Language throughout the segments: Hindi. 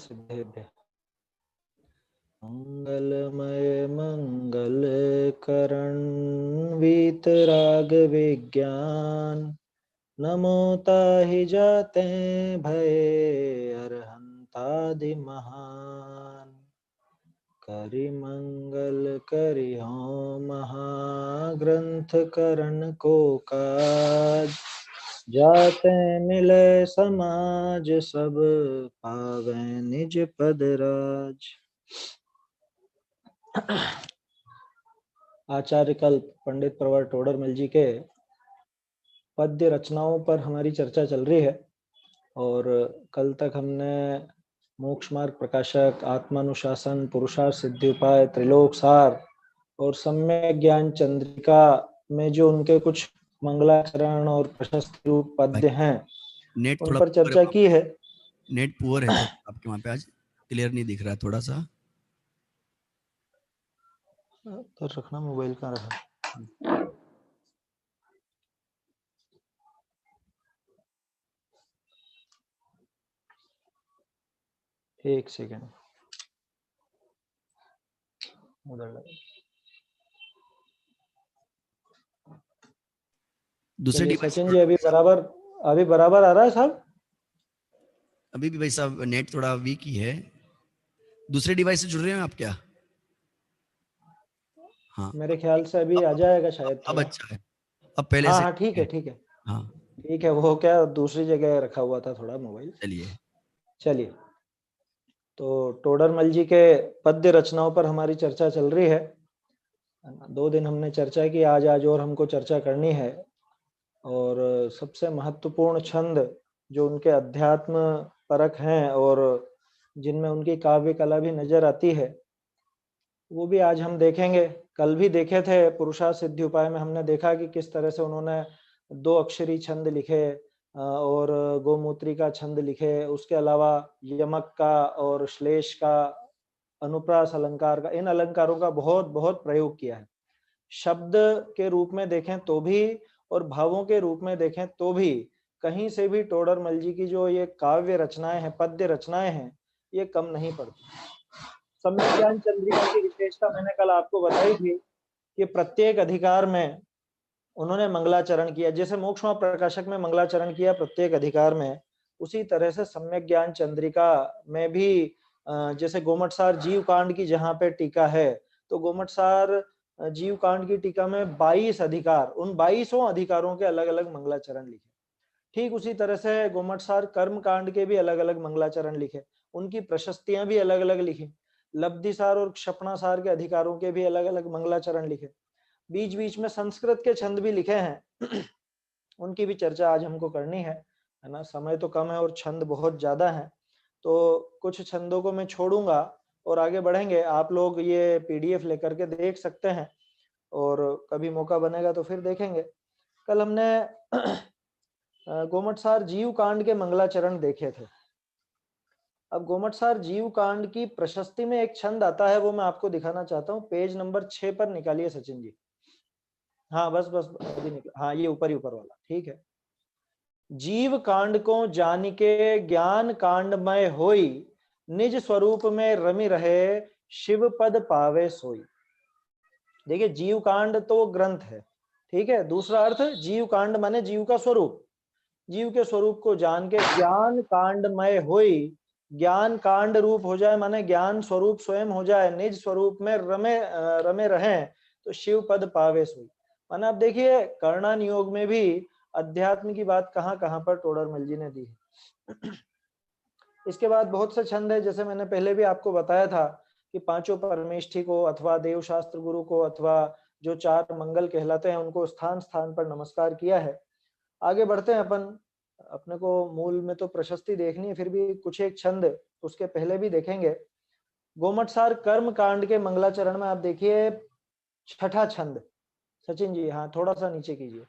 सिद्धेभ्यः। मंगलमय मंगल करण वीतराग विज्ञान, नमो ताहि जाते भये अरहंतादि महान। करि मंगल करि हो महाग्रंथ करण को काज, जाते मिले समाज सब पावे निज पद राज। आचार्य कल्प पंडित प्रवर टोडरमल जी के पद्य रचनाओं पर हमारी चर्चा चल रही है और कल तक हमने मोक्ष मार्ग प्रकाशक, आत्मानुशासन, पुरुषार्थ सिद्धि उपाय, त्रिलोक सार और सम्यक ज्ञान चंद्रिका में जो उनके कुछ मंगलाचरण और प्रशस्त रूप पद्य हैं नेट उन पर चर्चा की है। नेट पुअर है तो आपके वहां पे आज क्लियर नहीं दिख रहा है थोड़ा सा। तो रखना मोबाइल कहाँ रखा? एक सेकेंड उधर लगा। दूसरे डिवाइस सचिन जी अभी बराबर आ रहा है साहब? अभी भी भाई साहब नेट थोड़ा वीक ही है। दूसरे डिवाइस से जुड़ रहे हैं आप क्या? हाँ मेरे ख्याल से अभी आ जाएगा शायद अब थोड़ा। अच्छा है। अब पहले हाँ से हाँ ठीक है ठीक है हाँ ठीक है। वो क्या दूसरी जगह रखा हुआ था थोड़ा मोबाइल। चलिए तो टोडरमल जी के पद्य रचनाओं पर हमारी चर्चा चल रही है। 2 दिन हमने चर्चा की, आज और हमको चर्चा करनी है। और सबसे महत्वपूर्ण छंद जो उनके अध्यात्म परक हैं और जिनमें उनकी काव्य कला भी नजर आती है, वो भी आज हम देखेंगे। कल भी देखे थे पुरुषार्थ सिद्धि उपाय में, हमने देखा कि किस तरह से उन्होंने 2 अक्षरी छंद लिखे और गोमूत्री का छंद लिखे। उसके अलावा यमक का और श्लेष का, अनुप्रास अलंकार का, इन अलंकारों का बहुत बहुत प्रयोग किया है। शब्द के रूप में देखें तो भी और भावों के रूप में देखें तो भी कहीं से भी टोडरमल जी की जो ये काव्य रचनाएं हैं, पद्य रचनाएं हैं, ये कम नहीं पड़ती। सम्यक ज्ञान चंद्रिका की विशेषता मैंने कल आपको बताई थी कि प्रत्येक अधिकार में उन्होंने मंगलाचरण किया। जैसे मोक्ष मार्ग प्रकाशक में मंगलाचरण किया प्रत्येक अधिकार में, उसी तरह से सम्यक ज्ञान चंद्रिका में भी जैसे गोमटसार जीव कांड की जहाँ पे टीका है, तो गोमटसार जीव कांड की टीका में 22 अधिकार, उन 22 अधिकारों के अलग अलग मंगलाचरण लिखे। ठीक उसी तरह से गोमटसार कर्म कांड के भी अलग अलग मंगलाचरण लिखे, उनकी प्रशस्तियां भी अलग अलग लिखी। लब्धिसार और क्षपणासार के अधिकारों के भी अलग अलग मंगलाचरण लिखे। बीच बीच में संस्कृत के छंद भी लिखे हैं उनकी भी चर्चा आज हमको करनी है ना। समय तो कम है और छंद बहुत ज्यादा है, तो कुछ छंदों को मैं छोड़ूंगा और आगे बढ़ेंगे। आप लोग ये पीडीएफ लेकर के देख सकते हैं और कभी मौका बनेगा तो फिर देखेंगे। कल हमने गोमटसार जीव कांड के मंगलाचरण देखे थे। अब गोमटसार जीव कांड की प्रशस्ति में एक छंद आता है, वो मैं आपको दिखाना चाहता हूँ। पेज नंबर 6 पर निकालिए सचिन जी। हाँ बस बस अभी निकला, हाँ ये ऊपर ही ऊपर वाला, ठीक है। जीव कांड को जान के ज्ञान कांडमय होई, निज स्वरूप में रमि रहे शिव पद पावे सोई। देखिए जीव कांड तो ग्रंथ है, ठीक है। दूसरा अर्थ जीव कांड माने जीव का स्वरूप। जीव के स्वरूप को जान के ज्ञान कांडमय होई, ज्ञान कांड रूप हो जाए माने ज्ञान स्वरूप स्वयं हो जाए, निज स्वरूप में रमे रहें तो शिव पद पावे सोई। माना आप देखिए कर्णन योग में भी अध्यात्म की बात कहाँ कहाँ पर टोडरमल जी ने दी है। इसके बाद बहुत से छंद है, जैसे मैंने पहले भी आपको बताया था कि पांचों परमेष्ठी को अथवा देव शास्त्र गुरु को अथवा जो 4 मंगल कहलाते हैं उनको स्थान स्थान पर नमस्कार किया है। आगे बढ़ते हैं अपन। अपने को मूल में तो प्रशस्ति देखनी है, फिर भी कुछ एक छंद उसके पहले भी देखेंगे। गोमटसार कर्म कांड के मंगलाचरण में आप देखिए 6ठा छंद। सचिन जी हाँ थोड़ा सा नीचे कीजिए।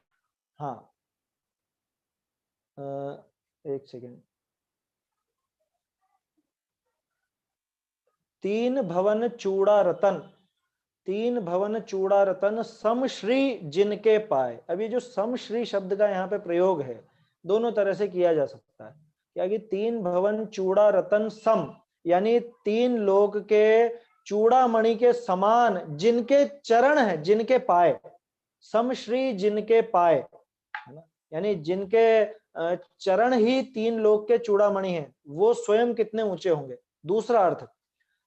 हाँ एक सेकेंड। 3 भवन चूड़ा रतन, 3 भवन चूड़ा रतन सम श्री जिनके पाए। अब ये जो सम श्री शब्द का यहाँ पे प्रयोग है, दोनों तरह से किया जा सकता है। क्या कि 3 भवन चूड़ा रतन सम, यानी तीन लोक के चूड़ामणि के समान जिनके चरण हैं, जिनके पाए, समश्री जिनके पाए, है ना, यानी जिनके चरण ही तीन लोक के चूड़ामणि हैं, वो स्वयं कितने ऊंचे होंगे। दूसरा अर्थ,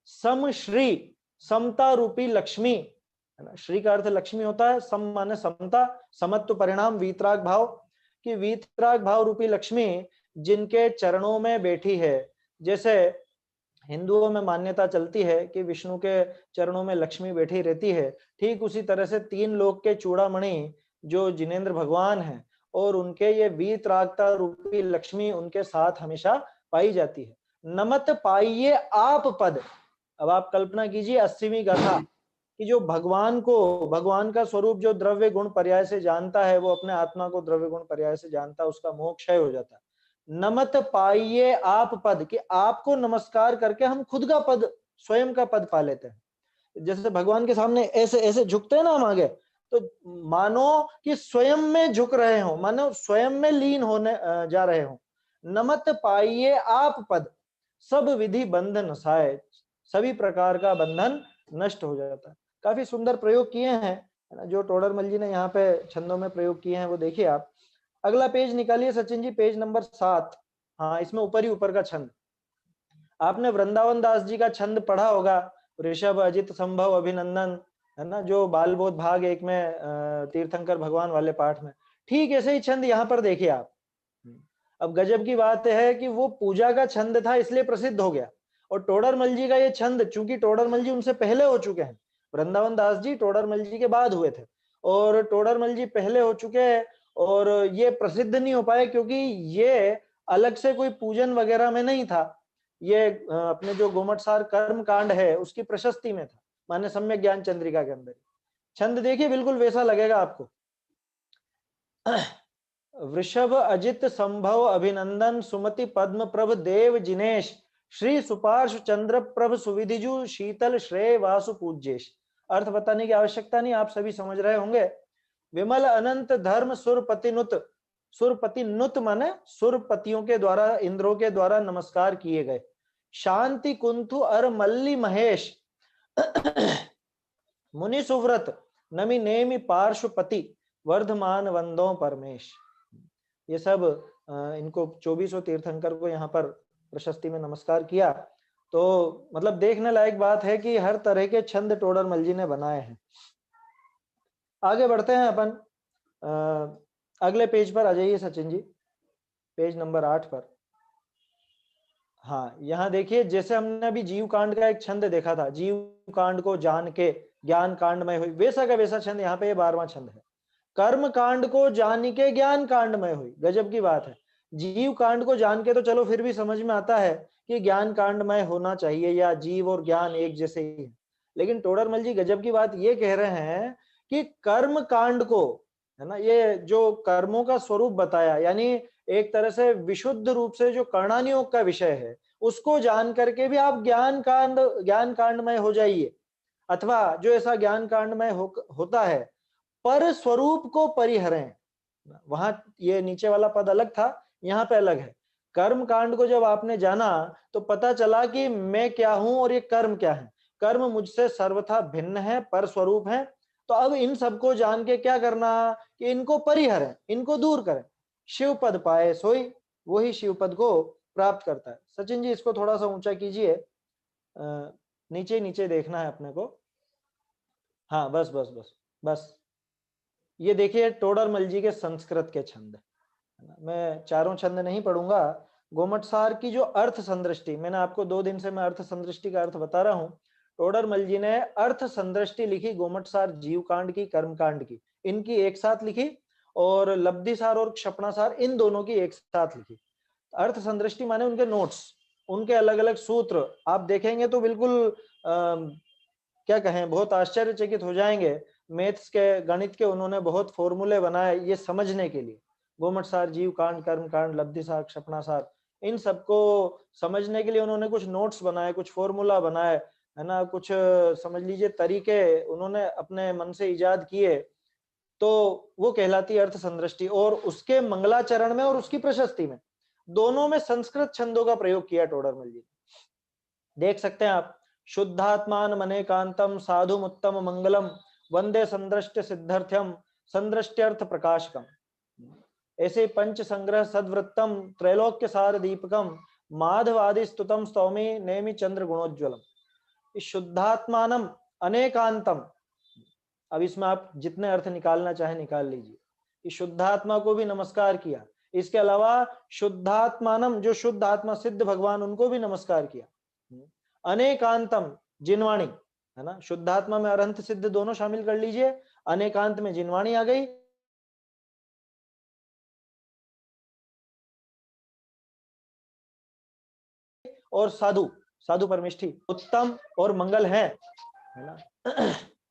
समश्री, समता रूपी लक्ष्मी, है ना, श्री का अर्थ लक्ष्मी होता है, सम माने समता, समत्व परिणाम वीतराग भाव, कि वीतराग भाव रूपी लक्ष्मी जिनके चरणों में बैठी है। जैसे हिंदुओं में मान्यता चलती है कि विष्णु के चरणों में लक्ष्मी बैठी रहती है, ठीक उसी तरह से तीन लोक के चूड़ामणि जो जिनेंद्र भगवान हैं और उनके ये वीतरागता रूपी लक्ष्मी उनके साथ हमेशा पाई जाती है। नमत पाइये आप पद। अब आप कल्पना कीजिए 80वीं गाथा कि जो भगवान को, भगवान का स्वरूप जो द्रव्य गुण पर्याय से जानता है, वो अपने आत्मा को द्रव्य गुण पर्याय से जानता है, उसका मोह क्षय हो जाता है। नमत पाइये आप पद, कि आपको नमस्कार करके हम खुद का पद, स्वयं का पद पा लेते हैं। जैसे भगवान के सामने ऐसे ऐसे झुकते हैं ना हम आगे, तो मानो कि स्वयं में झुक रहे हो, मानो स्वयं में लीन होने जा रहे हो। नमत पाइये आप पद, सब विधि बंध नसाए, सभी प्रकार का बंधन नष्ट हो जाता है। काफी सुंदर प्रयोग किए हैं, है ना, जो टोडरमल जी ने यहाँ पे छंदों में प्रयोग किए हैं वो देखिए आप। अगला पेज निकालिए सचिन जी, पेज नंबर 7। हाँ, इसमें ऊपर ही ऊपर का छंद, आपने वृंदावन दास जी का छंद पढ़ा होगा, ऋषभ अजित संभव अभिनंदन, है ना, जो बाल बोध भाग 1 में तीर्थंकर भगवान वाले पाठ में। ठीक ऐसे ही छंद यहाँ पर देखिए आप। अब गजब की बात है कि वो पूजा का छंद था इसलिए प्रसिद्ध हो गया, और टोडरमल जी का ये छंद, चूंकि टोडरमल जी उनसे पहले हो चुके हैं, वृंदावन दास जी टोडरमल जी के बाद हुए थे, और टोडरमल जी पहले हो चुके हैं, और ये प्रसिद्ध नहीं हो पाए क्योंकि ये अलग से कोई पूजन वगैरह में नहीं था, ये अपने जो गोमटसार कर्म कांड है उसकी प्रशस्ति में था, माने सम्यक ज्ञान चंद्रिका के अंदर। छंद देखिए बिल्कुल वैसा लगेगा आपको। वृषभ अजित संभव अभिनंदन सुमति पद्म प्रभ देव जिनेश श्री सुपार्श चंद्र प्रभ सुविधिजु शीतल श्रेय वासु पूज्येश। अर्थ बताने की आवश्यकता नहीं, आप सभी समझ रहे होंगे। विमल अनंत धर्म सुरपति नुत, सुरपति नुत माने सुरपतियों के द्वारा, इंद्रों के द्वारा नमस्कार किए गए। शांति कुंथु अर मल्ली महेश मुनि सुव्रत नमि नेमि पार्श्वपति वर्धमान वंदो परमेश। ये सब इनको 24 तीर्थंकर को यहाँ पर प्रशस्ति में नमस्कार किया। तो मतलब देखने लायक बात है कि हर तरह के छंद टोडरमल जी ने बनाए हैं। आगे बढ़ते हैं अपन, अगले पेज पर आ जाइए सचिन जी, पेज नंबर 8 पर। हाँ, यहाँ देखिए, जैसे हमने अभी जीव कांड का एक छंद देखा था, जीव कांड को जान के ज्ञान कांड में हुई, वैसा का वैसा छंद यहाँ पे 12वां छंद है। कर्म कांड को जान के ज्ञान कांड में हुई, गजब की बात है। जीव कांड को जान के तो चलो फिर भी समझ में आता है कि ज्ञान कांड में होना चाहिए, या जीव और ज्ञान एक जैसे ही है, लेकिन टोडरमल जी गजब की बात ये कह रहे हैं कि कर्म कांड को, है ना, ये जो कर्मों का स्वरूप बताया, यानी एक तरह से विशुद्ध रूप से जो कर्णानियोग का विषय है, उसको जान करके भी आप ज्ञान कांडमय हो जाइए, अथवा जो ऐसा ज्ञान कांडमय होता है पर स्वरूप को परिहरें। वहां ये नीचे वाला पद अलग था, यहाँ पे अलग है। कर्म कांड को जब आपने जाना तो पता चला कि मैं क्या हूं और ये कर्म क्या है। कर्म मुझसे सर्वथा भिन्न है, पर स्वरूप है। तो अब इन सबको जान के क्या करना कि इनको परिहरें, इनको दूर करें। शिव पद पाए सोई, वही शिव पद को प्राप्त करता है। सचिन जी इसको थोड़ा सा ऊंचा कीजिए, नीचे नीचे देखना है अपने को। हाँ, बस बस बस बस। ये देखिए टोडरमल जी के संस्कृत के छंद, मैं चारों छंद नहीं पढ़ूंगा। गोमटसार की जो अर्थ संदृष्टि, मैंने आपको 2 दिन से मैं अर्थ संदृष्टि का अर्थ बता रहा हूँ। टोडरमल जी ने अर्थ संदृष्टि लिखी गोमटसार जीव कांड की, कर्म कांड की, इनकी एक साथ लिखी, और लब्धिसार और क्षपणासार इन दोनों की एक साथ लिखी। अर्थ संदृष्टि माने उनके नोट्स, उनके अलग अलग सूत्र आप देखेंगे तो बिल्कुल क्या कहें, बहुत आश्चर्यचकित हो जाएंगे। मैथ्स के, गणित के उन्होंने बहुत फॉर्मूले बनाए ये समझने के लिए। गोमटसार जीव कांड, कर्म कांड, लब्धिसार, क्षपणासार, इन सबको समझने के लिए उन्होंने कुछ नोट्स बनाए, कुछ फॉर्मूला बनाए, है ना, कुछ समझ लीजिए तरीके उन्होंने अपने मन से इजाद किए। तो वो कहलाती अर्थ संदृष्टि, और उसके मंगलाचरण में और उसकी प्रशस्ति में दोनों में संस्कृत छंदों का प्रयोग किया टोडरमल जी। देख सकते हैं आप, शुद्धात्मान मनेकांतम साधु उत्तम मंगलम वंदे संदृष्ट सिद्धर्थ्यम संदृष्ट्यर्थ प्रकाशकम। ऐसे पंच संग्रह सद्वृत्तम त्रैलोक्य सार दीपकम माधवादि स्तुतम स्तौमी नेमि चंद्र गुणोज्वलम। इस शुद्धात्मानम अनेकांतम, अब इसमें आप जितने अर्थ निकालना चाहे निकाल लीजिए। इस शुद्धात्मा को भी नमस्कार किया, इसके अलावा शुद्धात्मानम जो शुद्ध आत्मा सिद्ध भगवान उनको भी नमस्कार किया। अनेकांतम जिनवाणी है ना, शुद्धात्मा में अरहंत सिद्ध दोनों शामिल कर लीजिए, अनेकांत में जिनवाणी आ गई। और साधु, साधु परमिष्ठी उत्तम और मंगल है ना,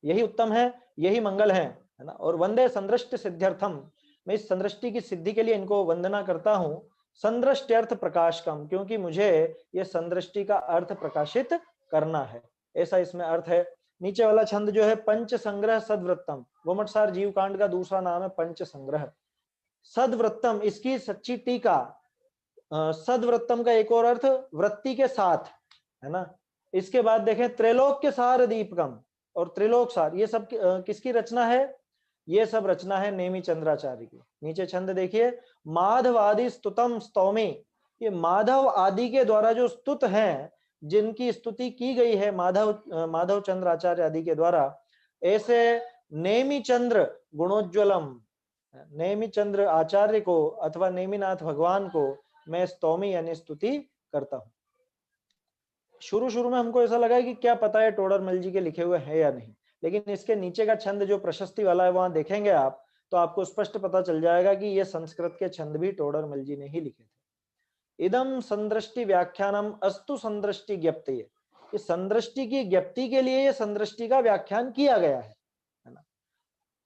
यही उत्तम है यही मंगल है ना। और वंदे संदृष्ट सिद्ध्यर्थम, मैं इस संदृष्टि की सिद्धि के लिए इनको वंदना करता हूं। संदृष्ट्यर्थ प्रकाशकम, क्योंकि मुझे ये संदृष्टि का अर्थ प्रकाशित करना है, ऐसा इसमें अर्थ है। नीचे वाला छंद जो है पंच संग्रह सद्वृत्तम, गोमटसार जीव कांड का दूसरा नाम है पंच संग्रह। सद्वृत्तम इसकी सच्ची टीका, सद्वृत्तम का एक और अर्थ वृत्ति के साथ है ना। इसके बाद देखें त्रैलोक्य सार दीपकम और त्रिलोक सार, ये सब किसकी रचना है? ये सब रचना है नेमि चंद्राचार्य की। नीचे छंद देखिए, माधव आदि स्तुतम स्तौमी, ये माधव आदि के द्वारा जो स्तुत हैं, जिनकी स्तुति की गई है माधव चंद्राचार्य आदि के द्वारा, ऐसे नेमि चंद्र गुणोज्वलम, नेमि चंद्र आचार्य को अथवा नेमिनाथ भगवान को मैं स्तौमी यानी स्तुति करता हूं। शुरू में हमको ऐसा लगा कि क्या पता है टोडरमल जी के लिखे हुए हैं या नहीं, लेकिन इसके नीचे का छंद जो प्रशस्ति वाला है वहां देखेंगे आप तो आपको स्पष्ट पता चल जाएगा कि ये संस्कृत के छंद भी टोडरमल जी ने ही लिखे थे। इदम संदृष्टि व्याख्यानम अस्तु संदृष्टि ज्ञप्ति, इस संदृष्टि की ज्ञप्ति के लिए ये संदृष्टि का व्याख्यान किया गया है ना।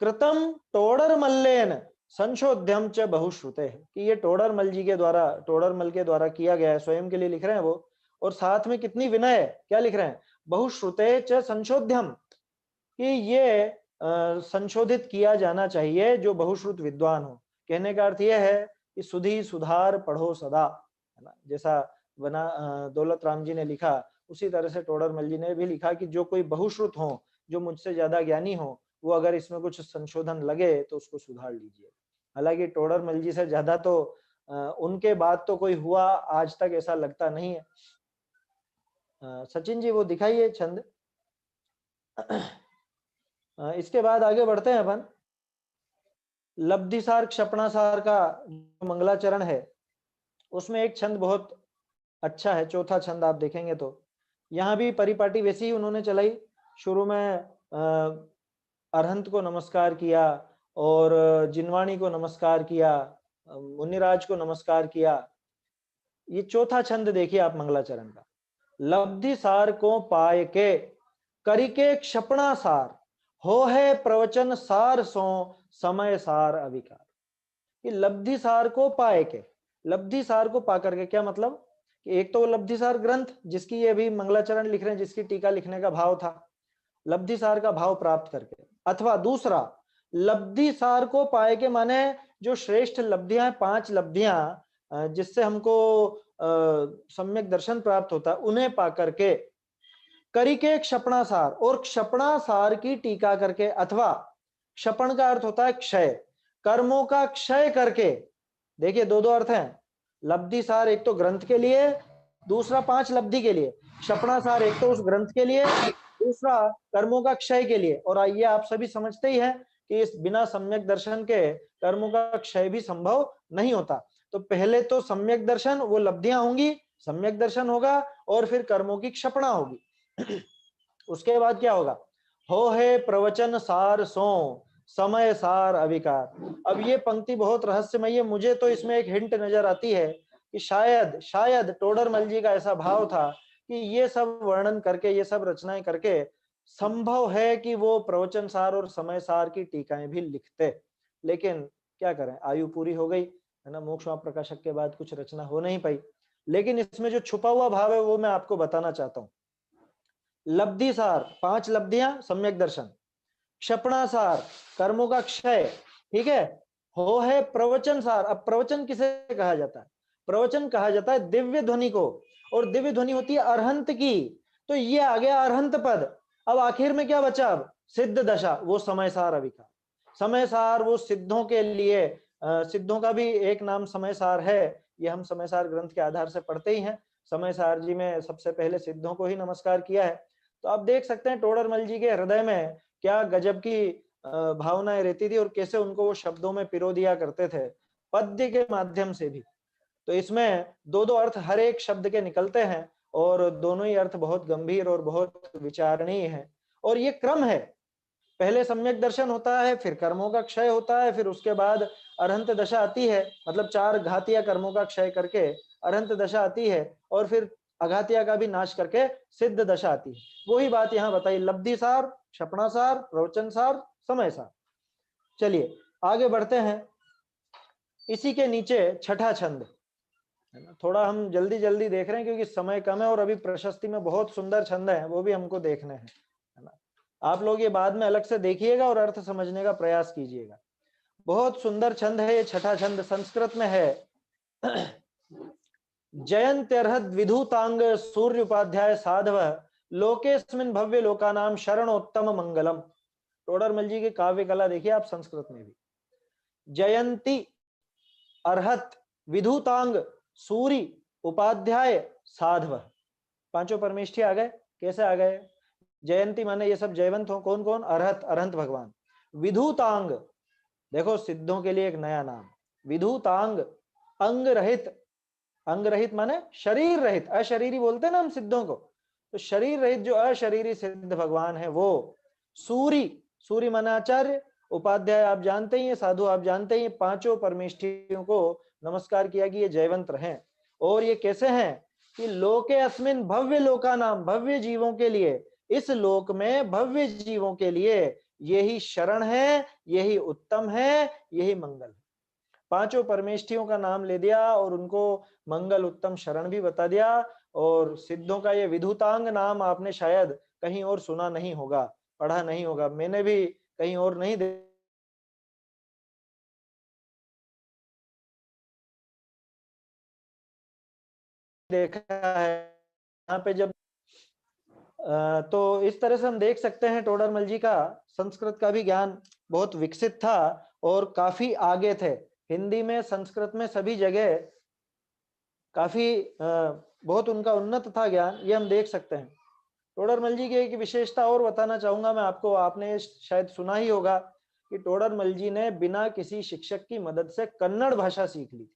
कृतम टोडरमल्लेन संशोध्यम च बहुश्रुते, कि ये टोडरमल जी के द्वारा, टोडरमल के द्वारा किया गया है, स्वयं के लिए लिख रहे हैं वो, और साथ में कितनी विनय, क्या लिख रहे हैं? बहुश्रुते च संशोध्यम, कि ये संशोधित किया जाना चाहिए जो बहुश्रुत विद्वान हो। कहने का अर्थ यह है कि सुधी सुधार पढ़ो सदा, है ना। जैसा बना दौलत राम जी ने लिखा, उसी तरह से टोडरमल जी ने भी लिखा कि जो कोई बहुश्रुत हो, जो मुझसे ज्यादा ज्ञानी हो, वो अगर इसमें कुछ संशोधन लगे तो उसको सुधार लीजिए। हालांकि टोडरमल जी से ज्यादा तो उनके बाद तो कोई हुआ आज तक ऐसा लगता नहीं है। सचिन जी वो दिखाइए छंद। इसके बाद आगे बढ़ते हैं अपन। लब्धिसार क्षपणासार का जो मंगलाचरण है उसमें एक छंद बहुत अच्छा है, चौथा छंद आप देखेंगे तो यहाँ भी परिपाटी वैसी ही उन्होंने चलाई। शुरू में अरहंत को नमस्कार किया और जिनवाणी को नमस्कार किया, मुनिराज को नमस्कार किया। ये चौथा छंद देखिए आप मंगलाचरण का, लब्धि सार को पाए के करिके क्षपणा सार हो है प्रवचन सार सो समय सार अविकार। ये लब्धि सार को पाए के, लब्धि सार को पा करके क्या मतलब कि एक तो लब्धि सार ग्रंथ जिसकी ये भी मंगलाचरण लिख रहे हैं, जिसकी टीका लिखने का भाव था, लब्धि सार का भाव प्राप्त करके, अथवा दूसरा लब्धि सार को पाए के माने जो श्रेष्ठ लब्धियां, 5 लब्धियां जिससे हमको सम्यक दर्शन प्राप्त होता है, उन्हें पा करके करिके क्षपणासार, और क्षपणासार की टीका करके, अथवा क्षपण का अर्थ होता है क्षय, कर्मों का क्षय करके। देखिए दो अर्थ हैं, लब्धि सार एक तो ग्रंथ के लिए, दूसरा 5 लब्धि के लिए। क्षपणासार एक तो उस ग्रंथ के लिए, दूसरा कर्मों का क्षय के लिए। और आइए आप सभी समझते ही हैं कि इस बिना सम्यक दर्शन के कर्मों का क्षय भी संभव नहीं होता। तो पहले तो सम्यक दर्शन, वो लब्धियां होंगी, सम्यक दर्शन होगा, और फिर कर्मों की क्षपणा होगी। उसके बाद क्या होगा? हो है प्रवचन सार सो समय सार अविकार। अब ये पंक्ति बहुत रहस्यमय है, मुझे तो इसमें एक हिंट नजर आती है कि शायद टोडरमल जी का ऐसा भाव था कि ये सब वर्णन करके, ये सब रचनाएं करके संभव है कि वो प्रवचन सार और समय सार की टीकाएं भी लिखते, लेकिन क्या करें, आयु पूरी हो गई है ना, मोक्ष प्रकाशक के बाद कुछ रचना हो नहीं पाई। लेकिन इसमें जो छुपा हुआ भाव है वो मैं आपको बताना चाहता हूं। लब्धि सार 5 लब्धियां, सम्यक दर्शन, क्षपणासार कर्मों का क्षय, ठीक है, हो है प्रवचन सार। अब प्रवचन किसे कहा जाता है? प्रवचन कहा जाता है दिव्य ध्वनि को, और दिव्य ध्वनि होती है अरहंत की, तो ये आ गया अरहंत पद। अब आखिर में क्या बचा? अब सिद्ध दशा, वो समय सार अविकार। समय सार वो सिद्धों के लिए, सिद्धों का भी एक नाम समय सार है, ये हम समय सार ग्रंथ के आधार से पढ़ते ही हैं। समय सार जी में सबसे पहले सिद्धों को ही नमस्कार किया है। तो आप देख सकते हैं टोडरमल जी के हृदय में क्या गजब की भावनाएं रहती थी और कैसे उनको वो शब्दों में पिरो दिया करते थे, पद्य के माध्यम से भी। तो इसमें दो दो अर्थ हर एक शब्द के निकलते हैं और दोनों ही अर्थ बहुत गंभीर और बहुत विचारणीय है। और ये क्रम है, पहले सम्यक दर्शन होता है, फिर कर्मों का क्षय होता है, फिर उसके बाद अरहंत दशा आती है, मतलब 4 घातिया कर्मों का क्षय करके अरहंत दशा आती है, और फिर अघातिया का भी नाश करके सिद्ध दशा आती है। वही बात यहाँ बताई, लब्धि सार, क्षपणा सार, प्रवचन सार, समय सार। चलिए आगे बढ़ते हैं। इसी के नीचे छठा छंद है ना, थोड़ा हम जल्दी जल्दी देख रहे हैं क्योंकि समय कम है और अभी प्रशस्ति में बहुत सुंदर छंद है, वो भी हमको देखने हैं, है ना। आप लोग ये बाद में अलग से देखिएगा और अर्थ समझने का प्रयास कीजिएगा। बहुत सुंदर छंद है ये छठा छंद, संस्कृत में है। जयंत्यर्हद विधुतांग सूर्य उपाध्याय साधव लोकेस्मिन भव्य लोकानाम शरणोत्तम मंगलम। टोडरमल जी की काव्य कला देखिए आप संस्कृत में भी। जयंती, अर्हत, विधुतांग, सूरी, उपाध्याय, साधव, पांचों परमेष्ठी आ गए। कैसे आ गए? जयंती माने ये सब जयवंत हो, कौन कौन? अरहत, अरहंत भगवान। विधुतांग, देखो सिद्धों के लिए एक नया नाम, विधुतांग, अंग रहित। अंग रहित माने शरीर रहित, अशरीरी बोलते हैं ना हम सिद्धों को, तो शरीर रहित जो अशरीरी सिद्ध भगवान है वो। सूरी, सूरी माने आचार्य, उपाध्याय आप जानते ही हैं, साधु आप जानते ही, पांचों परमेष्ठियों को नमस्कार किया कि ये जयवंत रहें। और ये कैसे हैं कि लोके अस्मिन भव्य लोका नाम, भव्य जीवों के लिए, इस लोक में भव्य जीवों के लिए यही शरण है, यही उत्तम है, यही मंगल है। पांचों परमेष्ठियों का नाम ले दिया और उनको मंगल उत्तम शरण भी बता दिया। और सिद्धों का ये विधुतांग नाम आपने शायद कहीं और सुना नहीं होगा, पढ़ा नहीं होगा, मैंने भी कहीं और नहीं देखा है। यहाँ पे जब तो इस तरह से हम देख सकते हैं टोडरमल जी का संस्कृत का भी ज्ञान बहुत विकसित था और काफी आगे थे। हिंदी में, संस्कृत में, सभी जगह काफी बहुत उनका उन्नत था ज्ञान, ये हम देख सकते हैं। टोडरमल जी की एक विशेषता और बताना चाहूंगा मैं आपको, आपने शायद सुना ही होगा कि टोडरमल जी ने बिना किसी शिक्षक की मदद से कन्नड़ भाषा सीख ली।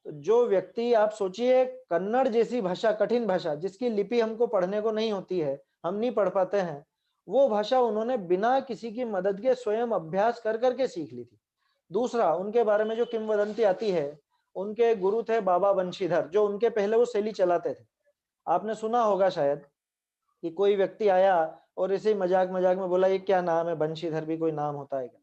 तो जो व्यक्ति, आप सोचिए, कन्नड़ जैसी भाषा, कठिन भाषा जिसकी लिपि हमको पढ़ने को नहीं होती है, हम नहीं पढ़ पाते हैं, वो भाषा उन्होंने बिना किसी की मदद के स्वयं अभ्यास कर करके सीख ली थी। दूसरा, उनके बारे में जो किंवदंती आती है, उनके गुरु थे बाबा बंशीधर, जो उनके पहले वो शैली चलाते थे। आपने सुना होगा शायद कि कोई व्यक्ति आया और ऐसे ही मजाक मजाक में बोला ये क्या नाम है, बंशीधर भी कोई नाम होता है क्या?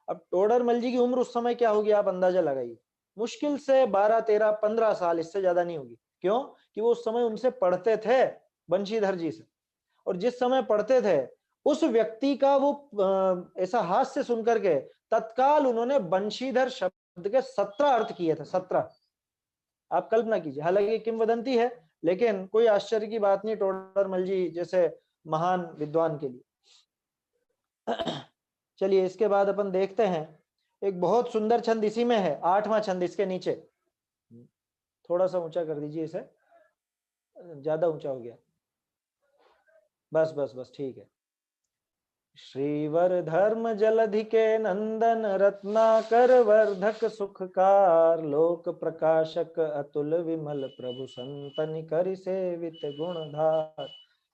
अब टोडरमल जी की उम्र उस समय क्या होगी आप अंदाजा लगाइए, मुश्किल से 12, 13, 15 साल, इससे ज्यादा नहीं होगी। क्यों? कि वो उस समय उनसे पढ़ते थे, बंशीधर जी से। और जिस समय पढ़ते थे उस व्यक्ति का वो ऐसा हास्य सुन करके तत्काल उन्होंने बंशीधर शब्द के 17 अर्थ किए थे, 17। आप कल्पना कीजिए, हालांकि किंवदंती है लेकिन कोई आश्चर्य की बात नहीं टोडरमल जी जैसे महान विद्वान के लिए। चलिए इसके बाद अपन देखते हैं एक बहुत सुंदर छंद, इसी में है 8वां छंद, इसके नीचे। थोड़ा सा ऊंचा कर दीजिए इसे, ज्यादा ऊंचा हो गया, बस बस बस ठीक है। श्रीवर धर्म जलधि के नंदन रत्नाकर वर्धक सुखकार लोक प्रकाशक अतुल विमल प्रभु संतन कर सेवित गुणधार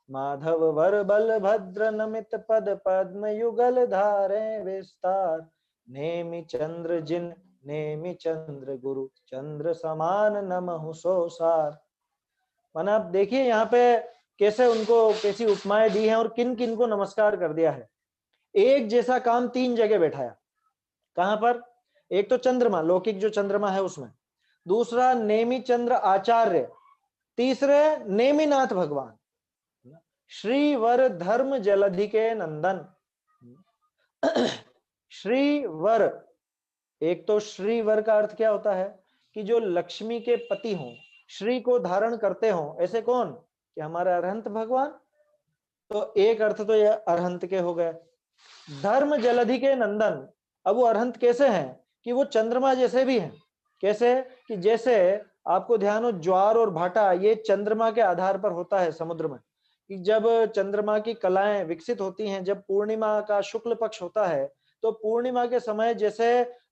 माधव वर बल भद्र नमित पद पद्म युगल धारे विस्तार नेमि चंद्र जिन नेमि चंद्र गुरु चंद्र समान नमहु सोसार। माना आप देखिए यहाँ पे कैसे उनको कैसी उपमाएं दी हैं और किन किन को नमस्कार कर दिया है। एक जैसा काम 3 जगह बैठाया। कहां पर? एक तो चंद्रमा, लौकिक जो चंद्रमा है उसमें, दूसरा नेमि चंद्र आचार्य, तीसरे नेमिनाथ भगवान। श्रीवर धर्म जलधि के नंदन। श्रीवर, एक तो श्रीवर का अर्थ क्या होता है कि जो लक्ष्मी के पति हों, श्री को धारण करते हो, ऐसे कौन कि हमारे अरहंत भगवान। तो एक अर्थ तो ये अरहंत के हो गए। धर्म जलधि के नंदन, अब वो अरहंत कैसे हैं कि वो चंद्रमा जैसे भी हैं। कैसे कि जैसे आपको ध्यान हो ज्वार और भाटा ये चंद्रमा के आधार पर होता है समुद्र में, कि जब चंद्रमा की कलाएं विकसित होती हैं, जब पूर्णिमा का शुक्ल पक्ष होता है तो पूर्णिमा के समय जैसे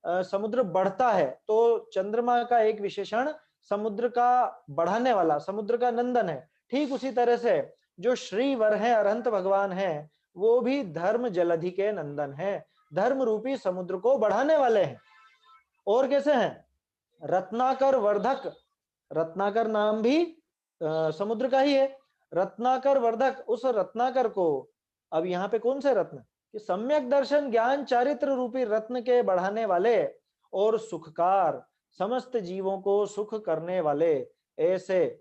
समुद्र बढ़ता है, तो चंद्रमा का एक विशेषण समुद्र का बढ़ाने वाला, समुद्र का नंदन है। ठीक उसी तरह से जो श्रीवर है, अरहंत भगवान है, वो भी धर्म जलधि के नंदन है, धर्म रूपी समुद्र को बढ़ाने वाले हैं। और कैसे हैं? रत्नाकर वर्धक, रत्नाकर नाम भी समुद्र का ही है। रत्नाकर वर्धक, उस रत्नाकर को, अब यहाँ पे कौन से रत्न कि सम्यक दर्शन ज्ञान चारित्र रूपी रत्न के बढ़ाने वाले और सुखकार, समस्त जीवों को सुख करने वाले ऐसे।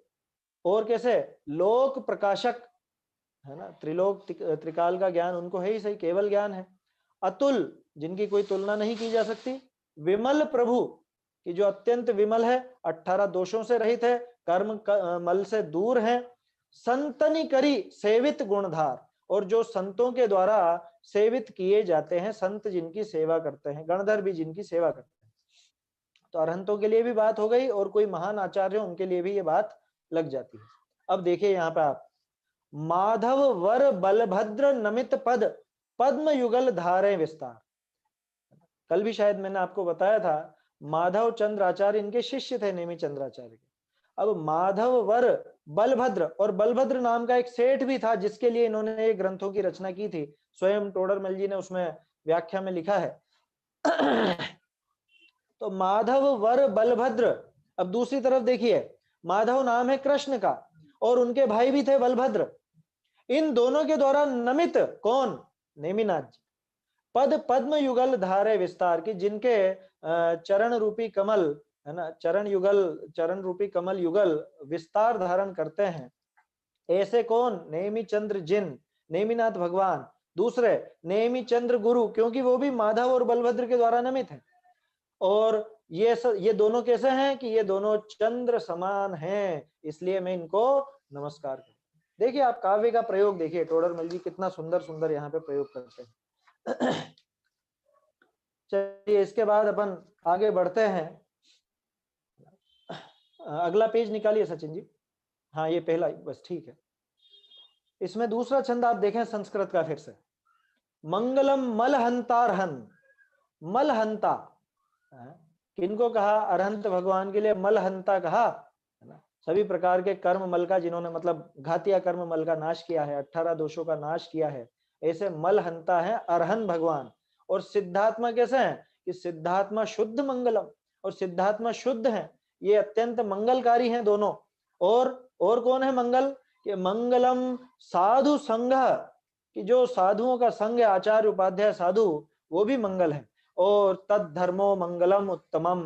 और कैसे? लोक प्रकाशक है ना, त्रिलोक त्रिकाल का ज्ञान उनको है ही सही, केवल ज्ञान है। अतुल, जिनकी कोई तुलना नहीं की जा सकती। विमल प्रभु, कि जो अत्यंत विमल है, 18 दोषों से रहित है, कर्म मल से दूर है। संतनि करी सेवित गुणधार, और जो संतों के द्वारा सेवित किए जाते हैं, संत जिनकी सेवा करते हैं, गणधर भी जिनकी सेवा करते हैं। तो अरहंतों के लिए भी बात हो गई, और कोई महान आचार्य उनके लिए भी ये बात लग जाती है। अब देखिए यहाँ पे आप, माधव वर बलभद्र नमित पद पद्म युगल धारे विस्तार। कल भी शायद मैंने आपको बताया था, माधव चंद्र आचार्य इनके शिष्य थे नेमी चंद्राचार्य के। अब माधव वर बलभद्र, और बलभद्र नाम का एक सेठ भी था जिसके लिए इन्होंने ये ग्रंथों की रचना की थी, स्वयं टोडरमल जी ने उसमें व्याख्या में लिखा है। तो माधव वर बलभद्र। अब दूसरी तरफ देखिए, माधव नाम है कृष्ण का, और उनके भाई भी थे बलभद्र। इन दोनों के द्वारा नमित कौन? नेमिनाथ जी। पद पद्म युगल धारे विस्तार, की जिनके चरण रूपी कमल है ना, चरण युगल, चरण रूपी कमल युगल विस्तार धारण करते हैं, ऐसे कौन? नेमि चंद्र जिन, नेमिनाथ भगवान। दूसरे नेमि चंद्र गुरु, क्योंकि वो भी माधव और बलभद्र के द्वारा नमित है। और ये दोनों कैसे हैं कि ये दोनों चंद्र समान हैं, इसलिए मैं इनको नमस्कार करता हूं। देखिए आप काव्य का प्रयोग देखिए, टोडरमल जी कितना सुंदर सुंदर यहाँ पे प्रयोग करते हैं। चलिए इसके बाद अपन आगे बढ़ते हैं। अगला पेज निकालिए सचिन जी। हाँ ये पहला, बस ठीक है। इसमें दूसरा छंद आप देखें संस्कृत का फिर से, मंगलम मलहंतारहन। मलहंता किनको कहा? अरहंत भगवान के लिए मलहंता कहा है ना। सभी प्रकार के कर्म मल का, जिन्होंने मतलब घातिया कर्म मल का नाश किया है, 18 दोषों का नाश किया है, ऐसे मलहंता है अरहन भगवान। और सिद्धात्मा कैसे हैं कि सिद्धात्मा शुद्ध मंगलम, और सिद्धात्मा शुद्ध है, ये अत्यंत मंगलकारी हैं दोनों। और कौन है मंगल? कि मंगलम साधु संघ, कि जो साधुओं का संघ है, आचार्य उपाध्याय साधु, वो भी मंगल है। और तद धर्मो मंगलम उत्तमम,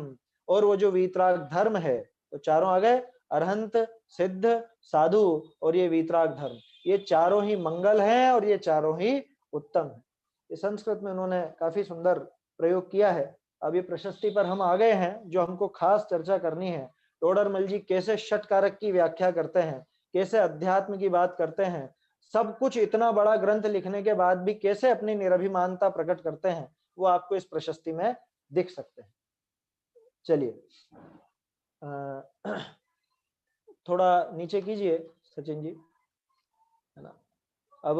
और वो जो वीतराग धर्म है, तो चारों आ गए, अरहंत, सिद्ध, साधु और ये वीतराग धर्म, ये चारों ही मंगल हैं और ये चारों ही उत्तम है। ये संस्कृत में उन्होंने काफी सुंदर प्रयोग किया है। अब ये प्रशस्ति पर हम आ गए हैं, जो हमको खास चर्चा करनी है। टोडरमल जी कैसे षटकारक की व्याख्या करते हैं, कैसे अध्यात्म की बात करते हैं, सब कुछ इतना बड़ा ग्रंथ लिखने के बाद भी कैसे अपनी निरभिमानता प्रकट करते हैं, वो आपको इस प्रशस्ति में दिख सकते हैं। चलिए थोड़ा नीचे कीजिए सचिन जी, है ना। अब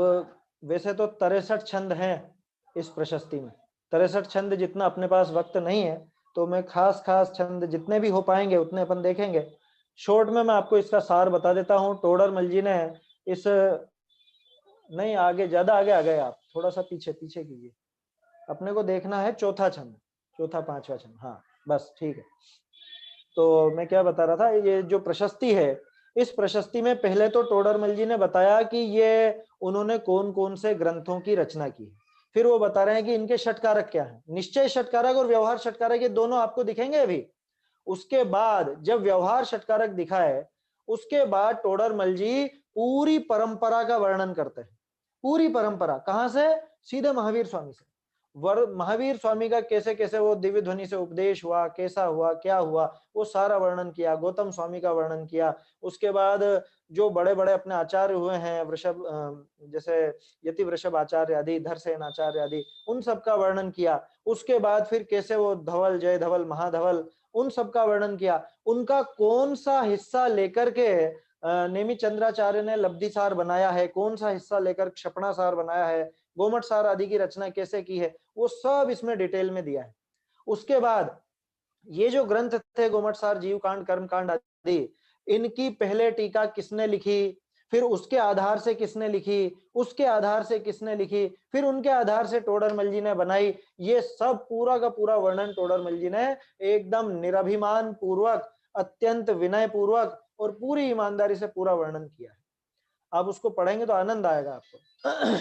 वैसे तो 63 छंद हैं इस प्रशस्ति में, 63 छंद, जितना अपने पास वक्त नहीं है तो मैं खास खास छंद जितने भी हो पाएंगे उतने अपन देखेंगे। शॉर्ट में मैं आपको इसका सार बता देता हूँ। टोडरमल जी ने इस, नहीं आगे, ज्यादा आगे आ गए आप, थोड़ा सा पीछे पीछे कीजिए, अपने को देखना है चौथा छंद, चौथा पांचवा छंद, हाँ बस ठीक है। तो मैं क्या बता रहा था, ये जो प्रशस्ति है, इस प्रशस्ति में पहले तो टोडरमल जी ने बताया कि ये उन्होंने कौन कौन से ग्रंथों की रचना की है, फिर वो बता रहे हैं कि इनके षटकारक क्या है। निश्चय षटकारक और व्यवहार षटकारक ये दोनों आपको दिखेंगे अभी। उसके बाद जब व्यवहार षटकारक दिखा है, उसके बाद टोडरमल जी पूरी परंपरा का वर्णन करते हैं। पूरी परंपरा कहां से? सीधे महावीर स्वामी से। महावीर स्वामी का कैसे कैसे वो दिव्य ध्वनि से उपदेश हुआ, कैसा हुआ, क्या हुआ, वो सारा वर्णन किया। गौतम स्वामी का वर्णन किया। उसके बाद जो बड़े बड़े अपने आचार्य हुए हैं, वृषभ जैसे यति वृषभ आचार्य आदि, धरसेन आचार्य आदि, उन सब का वर्णन किया। उसके बाद फिर कैसे वो धवल, जय धवल, महाधवल, उन सब का वर्णन किया। उनका कौन सा हिस्सा लेकर के नेमि चंद्राचार्य ने लब्धिसार बनाया है, कौन सा हिस्सा लेकर क्षपणासार बनाया है, गोमट सार आदि की रचना कैसे की है, वो सब इसमें डिटेल में दिया है। उसके बाद ये जो ग्रंथ थे, गोमट सार, जीव कांड, कर्म कांड आदि, इनकी पहले टीका किसने लिखी, फिर उसके आधार से किसने लिखी, उसके आधार से किसने लिखी, फिर उनके आधार से टोडरमल जी ने बनाई, ये सब पूरा का पूरा वर्णन टोडरमल जी ने एकदम निराभिमान पूर्वक, अत्यंत विनय पूर्वक और पूरी ईमानदारी से पूरा वर्णन किया है। आप उसको पढ़ेंगे तो आनंद आएगा आपको।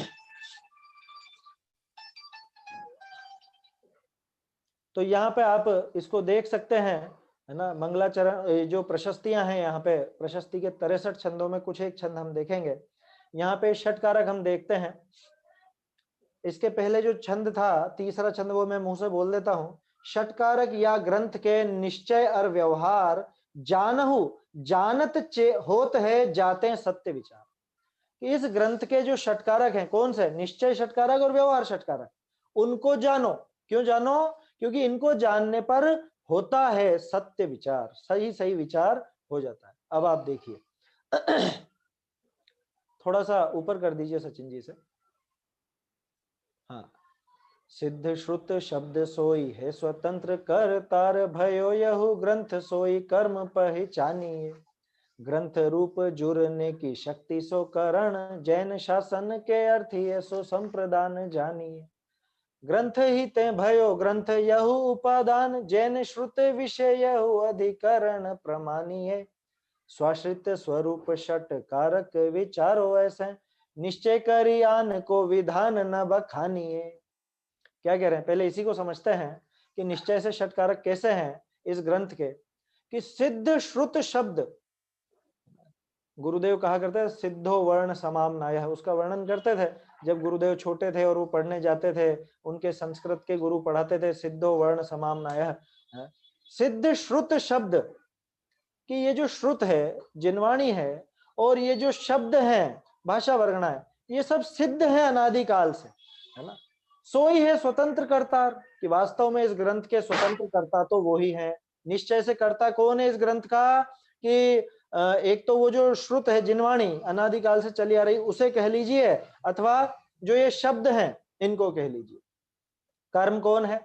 तो यहाँ पे आप इसको देख सकते हैं, है ना। मंगलाचरण जो प्रशस्तियां हैं, यहाँ पे प्रशस्ति के 63 छंदों में कुछ एक छंद हम देखेंगे। यहाँ पे षटकारक हम देखते हैं। इसके पहले जो छंद था, तीसरा छंद, वो मैं मुंह से बोल देता हूँ। षटकारक या ग्रंथ के निश्चय और व्यवहार जानहु जानत होत है जाते सत्य विचार। इस ग्रंथ के जो षटकारक हैं, कौन से, निश्चय षटकारक और व्यवहार षटकारक, उनको जानो। क्यों जानो? क्योंकि इनको जानने पर होता है सत्य विचार, सही सही विचार हो जाता है। अब आप देखिए, थोड़ा सा ऊपर कर दीजिए सचिन जी से। हाँ, सिद्ध श्रुत शब्द सोई है स्वतंत्र करतार, भयो यहु ग्रंथ सोई कर्म पहचानिए। ग्रंथ रूप जुड़ने की शक्ति सो करण, जैन शासन के अर्थी सो संप्रदान जानिए। ग्रंथ ही ते भयो ग्रंथ यहु उपादान, जैन श्रुत विषय यहु अधिकरण प्रमाणीय। स्वाश्रित स्वरूप षट कारक विचारो ऐसे, निश्चय करी आन को विधान न बखानिए। क्या कह रहे हैं, पहले इसी को समझते हैं कि निश्चय से षट कारक कैसे हैं इस ग्रंथ के। कि सिद्ध श्रुत शब्द, गुरुदेव कहा करते थे सिद्धो वर्ण समामनाय, उसका वर्णन करते थे। जब गुरुदेव छोटे थे और वो पढ़ने जाते थे, उनके संस्कृत के गुरु पढ़ाते थे सिद्धो वर्ण समामनाय। सिद्ध श्रुत शब्द, कि ये जो श्रुत है, जिनवाणी है, और ये जो शब्द है, भाषा वर्गणा है, ये सब सिद्ध है अनादिकाल से, है ना। सोई है स्वतंत्र कर्ता, कि वास्तव में इस ग्रंथ के स्वतंत्र कर्ता तो वो ही है। निश्चय से कर्ता कौन है इस ग्रंथ का? कि एक तो वो जो श्रुत है, जिनवाणी, अनादिकाल से चली आ रही, उसे कह लीजिए, अथवा जो ये शब्द हैं इनको कह लीजिए। कर्म कौन है?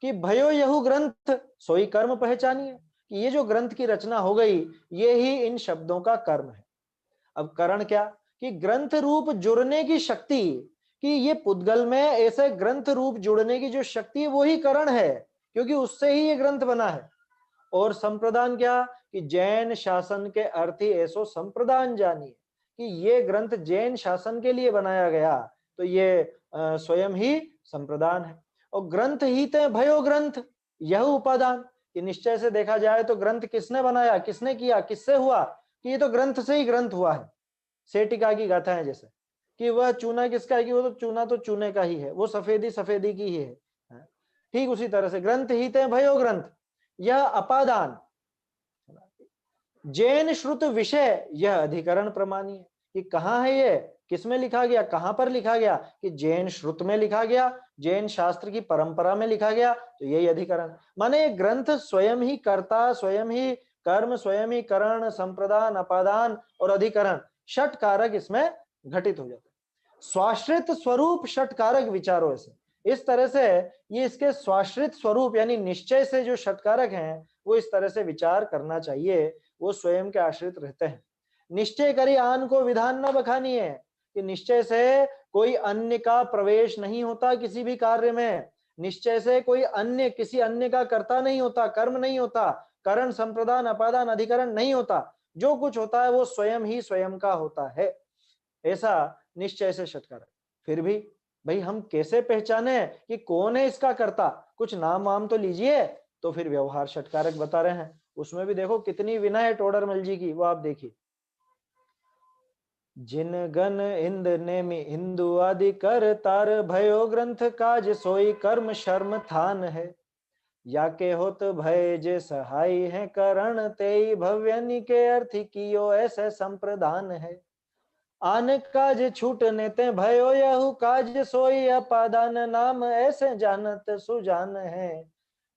कि भयो यहु ग्रंथ सोई कर्म पहचानिए, कि ये जो ग्रंथ की रचना हो गई, ये ही इन शब्दों का कर्म है। अब करण क्या? कि ग्रंथ रूप जुड़ने की शक्ति, कि ये पुद्गल में ऐसे ग्रंथ रूप जुड़ने की जो शक्ति है, वो ही करण है, क्योंकि उससे ही ये ग्रंथ बना है। और संप्रदान क्या? कि जैन शासन के अर्थी ऐसो संप्रदान जानिए, कि ये ग्रंथ जैन शासन के लिए बनाया गया, तो ये स्वयं ही संप्रदान है। और ग्रंथ ही ते भयो ग्रंथ यह उपादान, कि निश्चय से देखा जाए तो ग्रंथ किसने बनाया, किसने किया, किससे हुआ? कि ये तो ग्रंथ से ही ग्रंथ हुआ है। सेटिका की गाथा है जैसे, कि वह चूना किसका है, कि वो तो चूना तो चूने का ही है, वो सफेदी सफेदी की ही है। ठीक उसी तरह से ग्रंथ ही ते भयो ग्रंथ यह अपादान, जैन श्रुत विषय यह अधिकरण प्रमाणी है। कि कहाँ है ये, किसमें लिखा गया, कहां पर लिखा गया? कि जैन श्रुत में लिखा गया, जैन शास्त्र की परंपरा में लिखा गया, तो यही अधिकरण। माने ग्रंथ स्वयं ही कर्ता, स्वयं ही कर्म, स्वयं ही करण, संप्रदान, अपादान और अधिकरण, षट कारक इसमें घटित हो जाते हैं। स्वाश्रित स्वरूप षट कारक विचारो ऐसे, इस तरह से ये इसके स्वाश्रित स्वरूप यानी निश्चय से जो षट कारक हैं, वो इस तरह से विचार करना चाहिए, वो स्वयं के आश्रित रहते हैं। निश्चय करी आन को विधान न बखानी है, कि निश्चय से कोई अन्य का प्रवेश नहीं होता किसी भी कार्य में। निश्चय से कोई अन्य, किसी अन्य का कर्ता नहीं होता, कर्म नहीं होता, करण, संप्रदान, अपादान, अधिकरण नहीं होता। जो कुछ होता है वो स्वयं ही स्वयं का होता है, ऐसा निश्चय से षटकारक। फिर भी भाई हम कैसे पहचाने कि कौन है इसका कर्ता? कुछ नाम वाम तो लीजिए। तो फिर व्यवहार षटकारक बता रहे हैं, उसमें भी देखो कितनी विनय है टोडरमल जी की, वो आप देखिए। जिन गण इंद नेमि हिंदू आदि कर तार, भयो ग्रंथ काज सोई कर्म शर्म थान है। या के होत भय जे सहाय है, करण ते भव्यनि के अर्थी कियो ऐसे संप्रदान है। आन काज छूटने ते भयो यहु काज सोई, अपादान नाम ऐसे जानत सुजान है।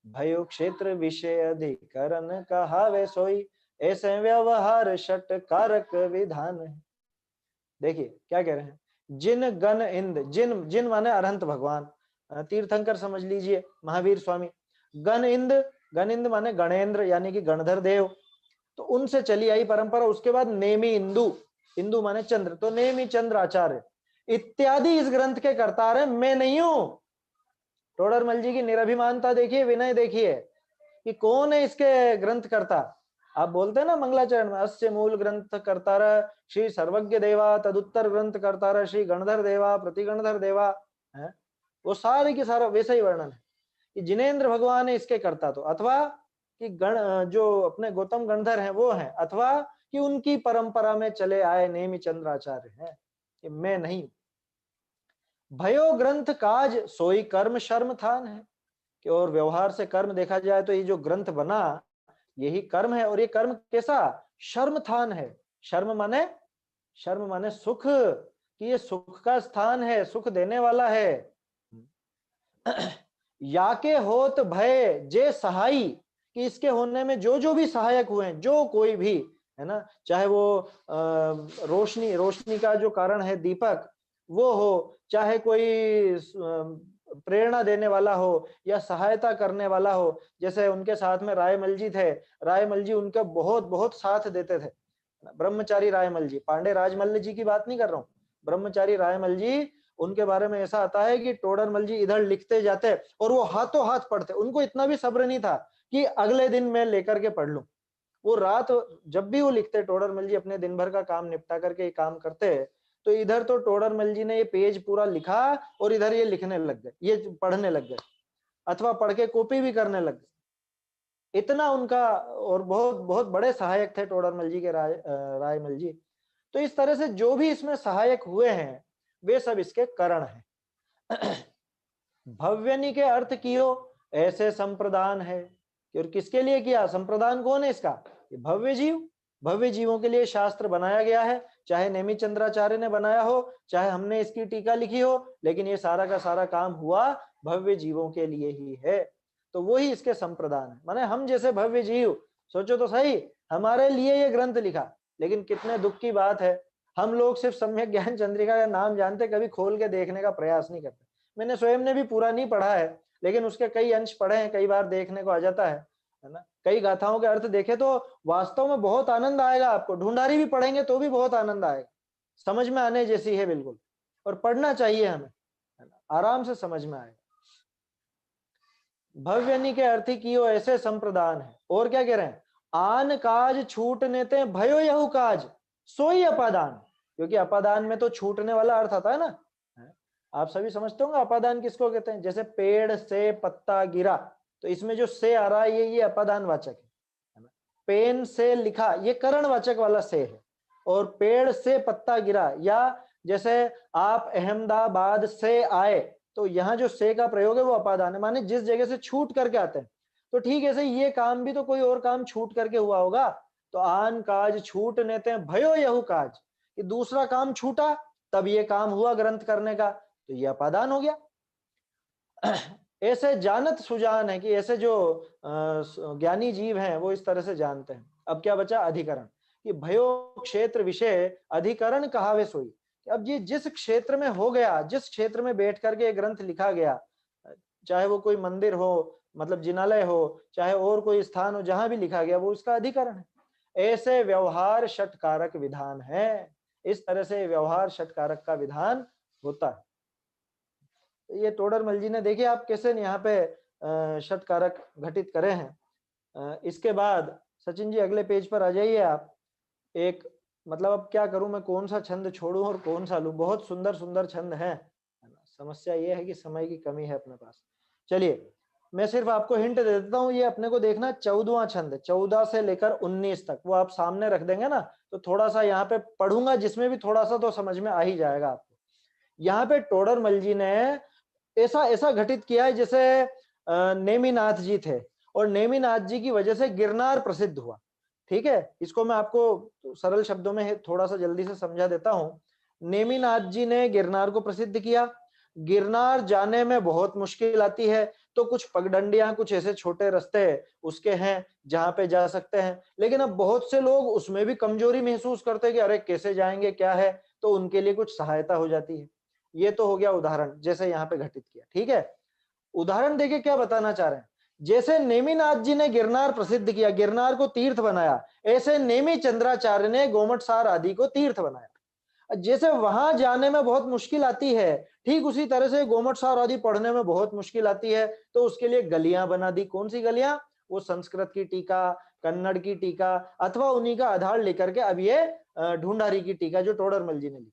भयो क्षेत्र विषय अधिकरण कहावे सोई, ऐसे व्यवहार षट कारक विधान है। देखिए क्या कह रहे हैं, जिन गण इंद, जिन जिन माने अरहंत भगवान, तीर्थंकर समझ लीजिए, महावीर स्वामी। गण इंद माने गणेंद्र यानी कि गणधर देव, तो उनसे चली आई परंपरा। उसके बाद नेमी इंदु, इंदु माने चंद्र, तो नेमी चंद्र आचार्य इत्यादि इस ग्रंथ के करतार है, मैं नहीं हूं। टोडरमल जी की निरभिमानता देखिए, विनय देखिए कि कौन है इसके ग्रंथ करता। आप बोलते हैं ना मंगलाचरण में, अस्य मूल ग्रंथ करतार श्री सर्वज्ञ देवा, तदुत्तर ग्रंथ करतार श्री गणधर देवा, प्रतिगणधर देवा, है वो सारे की सारा वैसा ही वर्णन है कि जिनेन्द्र भगवान है इसके करता, तो अथवा कि गण जो अपने गौतम गणधर हैं वो हैं, अथवा कि उनकी परंपरा में चले आए नेमि चंद्राचार्य हैं, कि मैं नहीं। भयो ग्रंथ काज सोई कर्म शर्म थान है, कि और व्यवहार से कर्म देखा जाए तो ये जो ग्रंथ बना यही कर्म है, और ये कर्म कैसा, शर्म थान है। शर्म माने सुख, कि ये सुख का स्थान है, सुख देने वाला है। या के होत भय जे सहाई, कि इसके होने में जो जो भी सहायक हुए हैं, जो कोई भी है ना, चाहे वो रोशनी का जो कारण है दीपक वो हो, चाहे कोई प्रेरणा देने वाला हो या सहायता करने वाला हो, जैसे उनके साथ में रायमल जी थे, रायमल जी उनका बहुत बहुत साथ देते थे। ब्रह्मचारी रायमल जी, पांडे राजमल्ल जी की बात नहीं कर रहा हूँ, ब्रह्मचारी रायमल जी, उनके बारे में ऐसा आता है कि टोडरमल जी इधर लिखते जाते और वो हाथों हाथ पढ़ते। उनको इतना भी सब्र नहीं था कि अगले दिन मैं लेकर के पढ़ लूं। वो रात जब भी वो लिखते, टोडरमल जी अपने दिन भर का काम निपटा करके काम करते, तो इधर तो टोडरमल जी ने ये पेज पूरा लिखा और इधर ये लिखने लग गए, ये पढ़ने लग गए, अथवा पढ़ के कॉपी भी करने लग गए। इतना उनका, और बहुत बहुत बड़े सहायक थे टोडरमल जी के रायमल जी। तो इस तरह से जो भी इसमें सहायक हुए हैं वे सब इसके कारण हैं। भव्यनि के अर्थ कियो ऐसे संप्रदान है, और किसके लिए किया, संप्रदान कौन है इसका, ये भव्य जीव, भव्य जीवों के लिए शास्त्र बनाया गया है। चाहे नेमि चंद्राचार्य ने बनाया हो, चाहे हमने इसकी टीका लिखी हो, लेकिन ये सारा का सारा काम हुआ भव्य जीवों के लिए ही है। तो वही इसके संप्रदान है। माने हम जैसे भव्य जीव, सोचो तो सही, हमारे लिए ये ग्रंथ लिखा, लेकिन कितने दुख की बात है, हम लोग सिर्फ सम्यक ज्ञान चंद्रिका का नाम जानते, कभी खोल के देखने का प्रयास नहीं करते। मैंने स्वयं ने भी पूरा नहीं पढ़ा है, लेकिन उसके कई अंश पढ़े हैं, कई बार देखने को आ जाता है ना। कई गाथाओं के अर्थ देखे तो वास्तव में बहुत आनंद आएगा आपको, ढूंढारी भी पढ़ेंगे तो भी बहुत आनंद आएगा, समझ में आने जैसी है बिल्कुल, और पढ़ना चाहिए हमें, है ना, आराम से समझ में आएगा। भव्यनि के अर्थी कियो ऐसे संप्रदान है। और क्या कह रहे हैं, आन काज छूटने ते भयो यहु काज सोई अपादान, क्योंकि अपादान में तो छूटने वाला अर्थ आता है ना। आप सभी समझते होंगे अपादान किसको कहते हैं, जैसे पेड़ से पत्ता गिरा, तो इसमें जो से आ रहा है ये अपादान वाचक है ना। पेन से लिखा, ये करण वाचक वाला से है, और पेड़ से पत्ता गिरा, या जैसे आप अहमदाबाद से आए, तो यहाँ जो से का प्रयोग है वो अपादान है, माने जिस जगह से छूट करके आते हैं। तो ठीक है, ये काम भी तो कोई और काम छूट करके हुआ होगा। तो आन काज छूट नेते भयो यहु काज, कि दूसरा काम छूटा तब ये काम हुआ ग्रंथ करने का, तो ये अपादान हो गया। ऐसे जानत सुजान है, कि ऐसे जो ज्ञानी जीव हैं वो इस तरह से जानते हैं। अब क्या बचा, अधिकरण, कि भयो क्षेत्र विषय अधिकरण कहावे सोई। अब ये जिस क्षेत्र में हो गया, जिस क्षेत्र में बैठ करके ग्रंथ लिखा गया, चाहे वो कोई मंदिर हो, मतलब जिनालय हो, चाहे और कोई स्थान हो, जहां भी लिखा गया वो उसका अधिकरण है। ऐसे व्यवहार षटकारक विधान है, इस तरह से व्यवहार षटकारक का विधान होता है। ये टोडरमल जी ने देखिए आप कैसे यहाँ पे षटकारक घटित करे हैं। इसके बाद सचिन जी अगले पेज पर आ जाइए आप। एक मतलब अब क्या करूं मैं, कौन सा छंद छोड़ूं और कौन सा लूं, बहुत सुंदर सुंदर छंद है ना। समस्या ये है कि समय की कमी है अपने पास। चलिए मैं सिर्फ आपको हिंट दे देता हूं, ये अपने को देखना 14वां छंद, 14 से लेकर 19 तक, वो आप सामने रख देंगे ना, तो थोड़ा सा यहाँ पे पढ़ूंगा, जिसमें भी थोड़ा सा तो समझ में आ ही जाएगा आपको। यहाँ पे टोडरमल जी ने ऐसा ऐसा घटित किया है, जैसे नेमिनाथ जी थे, और नेमिनाथ जी की वजह से गिरनार प्रसिद्ध हुआ। ठीक है, इसको मैं आपको सरल शब्दों में थोड़ा सा जल्दी से समझा देता हूं। नेमिनाथ जी ने गिरनार को प्रसिद्ध किया। गिरनार जाने में बहुत मुश्किल आती है, तो कुछ पगडंडियां, कुछ ऐसे छोटे रास्ते उसके हैं जहां पे जा सकते हैं, लेकिन अब बहुत से लोग उसमें भी कमजोरी महसूस करते हैं कि अरे कैसे जाएंगे, क्या है, तो उनके लिए कुछ सहायता हो जाती है। ये तो हो गया उदाहरण, जैसे यहाँ पे घटित किया। ठीक है, उदाहरण देके क्या बताना चाह रहे हैं, जैसे नेमिनाथ जी ने गिरनार प्रसिद्ध किया, गिरनार को तीर्थ बनाया, ऐसे नेमि चंद्राचार्य ने गोमटसार आदि को तीर्थ बनाया। जैसे वहां जाने में बहुत मुश्किल आती है, ठीक उसी तरह से गोमटसार आदि पढ़ने में बहुत मुश्किल आती है, तो उसके लिए गलियां बना दी। कौन सी गलियां? वो संस्कृत की टीका, कन्नड़ की टीका, अथवा उन्हीं का आधार लेकर के अब ये ढूंढारी की टीका जो टोडरमल जी ने लिखी।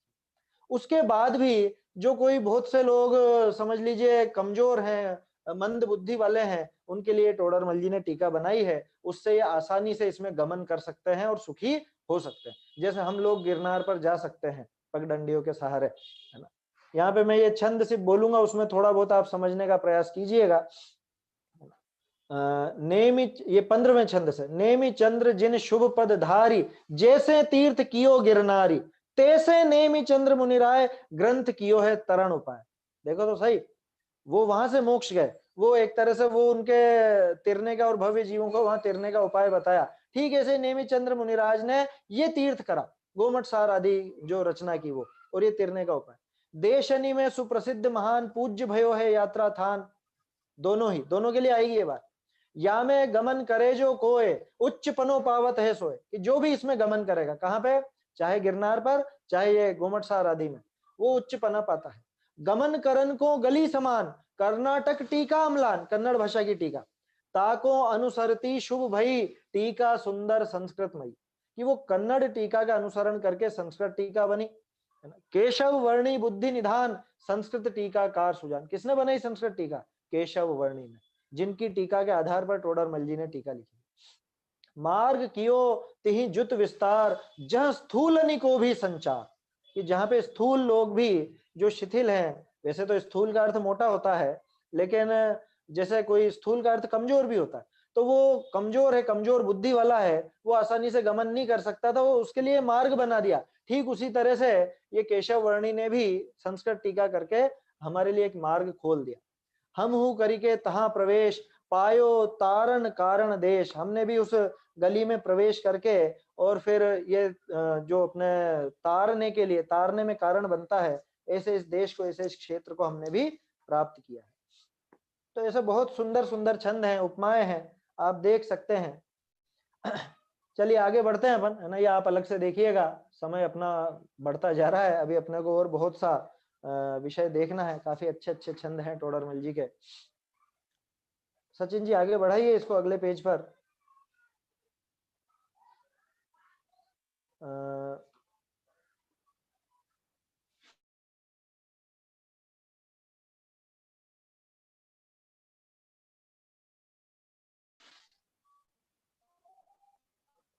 उसके बाद भी जो कोई बहुत से लोग समझ लीजिए कमजोर हैं, मंद बुद्धि वाले हैं, उनके लिए टोडरमल जी ने टीका बनाई है। उससे ये आसानी से इसमें गमन कर सकते हैं और सुखी हो सकते हैं, जैसे हम लोग गिरनार पर जा सकते हैं पगडंडियों के सहारे, है ना। यहाँ पे मैं ये छंद सिर्फ बोलूंगा, उसमें थोड़ा बहुत आप समझने का प्रयास कीजिएगा। नेमि, ये 15वें छंद से, नेमि चंद्र जिन शुभ पद धारी, जैसे तीर्थ कियो गिरनारी, तैसे नेमि चंद्र मुनिराय, ग्रंथ कियो है तरण उपाय। देखो तो सही, वो वहां से मोक्ष गए, वो एक तरह से वो उनके तिरने का और भव्य जीवों को वहां तिरने का उपाय बताया। ठीक ऐसे नेमि चंद्र मुनिराज ने ये तीर्थ करा, गोमटसार आदि जो रचना की वो, और ये तिरने का उपाय। देशनी में सुप्रसिद्ध महान पूज्य भयो है यात्रा थान, दोनों ही, दोनों के लिए आएगी ये बात। या में गमन करे जो कोय, उच्च पनो पावत है सोए, कि जो भी इसमें गमन करेगा, कहां पे, चाहे गिरनार पर, चाहे ये गोमटसार आदि में, वो उच्च पना पाता है। गमन करन को गली समान, कर्नाटक टीका अम्लान, कन्नड़ भाषा की टीका, ताको अनुसरती शुभ भई, टीका सुंदर संस्कृतमयी, कि वो कन्नड़ टीका का अनुसरण करके संस्कृत टीका बनी। केशव वर्णी बुद्धि निधान, संस्कृत टीकाकार सुजान। किसने बनाई संस्कृत टीका? केशव वर्णी ने, जिनकी टीका के आधार पर टोडरमल जी ने टीका लिखी। मार्ग कियो तिहि जुत विस्तार, जहां स्थूलनि को भी संचार, कि जहां पे स्थूल लोग भी जो शिथिल हैं, वैसे तो स्थूल का अर्थ मोटा होता है, लेकिन जैसे कोई स्थूल का अर्थ कमजोर भी होता है, तो वो कमजोर है, कमजोर बुद्धि वाला है, वो आसानी से गमन नहीं कर सकता था, वो उसके लिए मार्ग बना दिया। ठीक उसी तरह से ये केशव वर्णी ने भी संस्कृत टीका करके हमारे लिए एक मार्ग खोल दिया। हम हूँ करी के तहां प्रवेश, पायो तारण कारण देश, हमने भी उस गली में प्रवेश करके, और फिर ये जो अपने तारने के लिए, तारने में कारण बनता है, ऐसे इस देश को, ऐसे इस क्षेत्र को हमने भी प्राप्त किया है। तो ऐसे बहुत सुंदर सुंदर छंद हैं, उपमाएं हैं, आप देख सकते हैं। चलिए आगे बढ़ते हैं अपन, है ना, ये आप अलग से देखिएगा, समय अपना बढ़ता जा रहा है, अभी अपने को और बहुत सा विषय देखना है। काफी अच्छे अच्छे छंद हैं टोडरमल जी के। सचिन जी आगे बढ़ाइए इसको अगले पेज पर।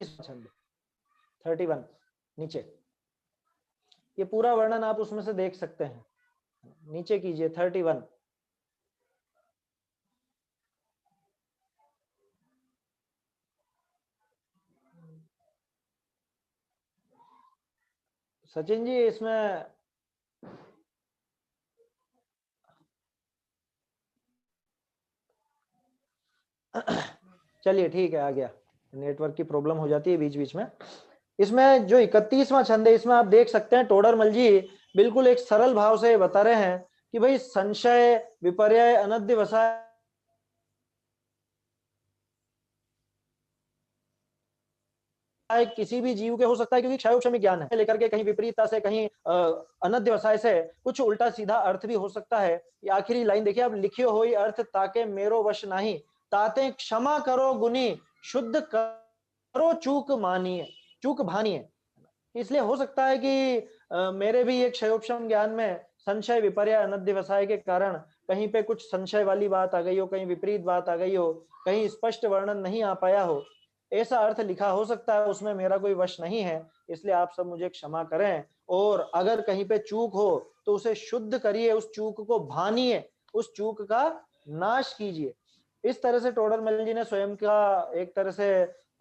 छंद 31 नीचे, ये पूरा वर्णन आप उसमें से देख सकते हैं, नीचे कीजिए 31। सचिन जी इसमें चलिए ठीक है, आ गया, नेटवर्क की प्रॉब्लम हो जाती है बीच बीच में। इसमें जो 31वां छंद है, इसमें आप देख सकते हैं टोडरमल जी बिल्कुल एक सरल भाव से बता रहे हैं कि भाई संशय विपर्य अनध्यवसाय किसी भी जीव के हो सकता है, क्योंकि क्षयोक्षमी ज्ञान है, लेकर के कहीं विपरीतता से, कहीं अनध्यवसाय से कुछ उल्टा सीधा अर्थ भी हो सकता है। ये आखिरी लाइन देखिए आप, लिखियो होई अर्थ ताके मेरो वश नहीं, ताते क्षमा करो गुनी, शुद्ध करो चूक मानिए, चूक भानिए। इसलिए हो सकता है कि मेरे भी एक क्षयोक्षम ज्ञान में संशय विपर्य अनध्यवसाय के कारण कहीं पे कुछ संशय वाली बात आ गई हो, कहीं विपरीत बात आ गई हो, कहीं स्पष्ट वर्णन नहीं आ पाया हो, ऐसा अर्थ लिखा हो सकता है, उसमें मेरा कोई वश नहीं है, इसलिए आप सब मुझे क्षमा करें। और अगर कहीं पे चूक हो तो उसे शुद्ध करिए, उस चूक को भानिए, उस चूक का नाश कीजिए। इस तरह से टोडरमल जी ने स्वयं का एक तरह से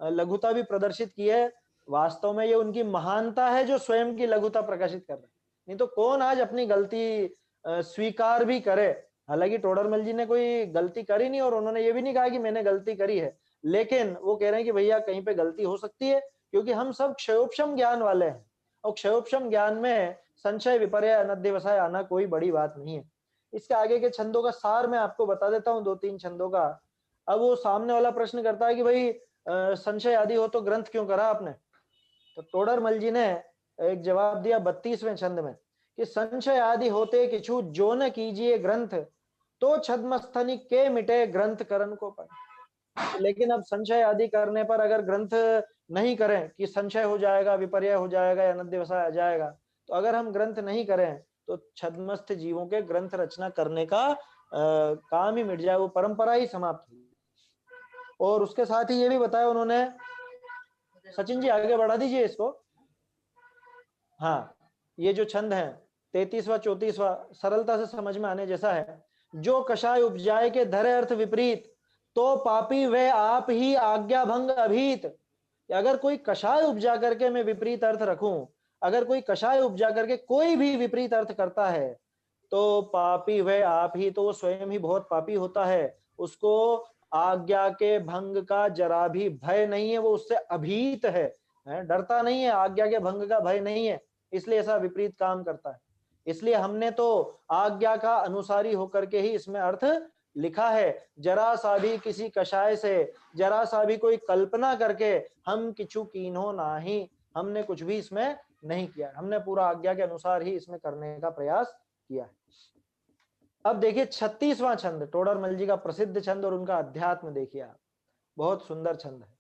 लघुता भी प्रदर्शित की है। वास्तव में ये उनकी महानता है जो स्वयं की लघुता प्रकाशित कर रहे हैं। नहीं तो कौन आज अपनी गलती स्वीकार भी करे। हालांकि टोडरमल जी ने कोई गलती करी नहीं और उन्होंने ये भी नहीं कहा कि मैंने गलती करी है, लेकिन वो कह रहे हैं कि भैया कहीं पे गलती हो सकती है, क्योंकि हम सब क्षयोपशम ज्ञान वाले हैं और क्षयोपशम ज्ञान में संशय विपर्य अनध्यवसाय आना कोई बड़ी बात नहीं है। इसके आगे के छंदों का सार मैं आपको बता देता हूँ, 2-3 छंदों का। अब वो सामने वाला प्रश्न करता है कि भाई संशय आदि हो तो ग्रंथ क्यों करा आपने। तो टोडरमल जी ने एक जवाब दिया 32वें छंद में कि संशय आदि होते किछु जो न कीजिए ग्रंथ, तो छद्मस्थनि के मिटे ग्रंथ करण को पाए। लेकिन अब संशय आदि करने पर अगर ग्रंथ नहीं करें कि संशय हो जाएगा, विपर्य हो जाएगा या अनध्यवसाय आ जाएगा, तो अगर हम ग्रंथ नहीं करें तो छद्मस्थ जीवों के ग्रंथ रचना करने का काम ही मिट जाए, वो परंपरा ही समाप्त हुई। और उसके साथ ही ये भी बताया उन्होंने, सचिन जी आगे बढ़ा दीजिए इसको। हाँ, ये जो छंद है 33वां 34वां सरलता से समझ में आने जैसा है। जो कषाय उपजाए के धरे अर्थ विपरीत, तो पापी वह आप ही आज्ञा भंग अभीत। अगर कोई कषाय उपजा करके मैं विपरीत अर्थ रखूं, अगर कोई कषाय उपजा करके कोई भी विपरीत अर्थ करता है, तो पापी वह आप ही, तो वो स्वयं ही बहुत पापी होता है। उसको आज्ञा के भंग का जरा भी भय नहीं है, वो उससे अभीत है, डरता नहीं है, आज्ञा के भंग का भय नहीं है, इसलिए ऐसा विपरीत काम करता है। इसलिए हमने तो आज्ञा का अनुसारी होकर के ही इसमें अर्थ लिखा है। जरा सा भी किसी कषाय से, जरा सा भी कोई कल्पना करके हम किछु कीन्हो नाही, हमने कुछ भी इसमें नहीं किया, हमने पूरा आज्ञा के अनुसार ही इसमें करने का प्रयास किया है। अब देखिए 36वां छंद, टोडरमल जी का प्रसिद्ध छंद और उनका अध्यात्म देखिए आप, बहुत सुंदर छंद है।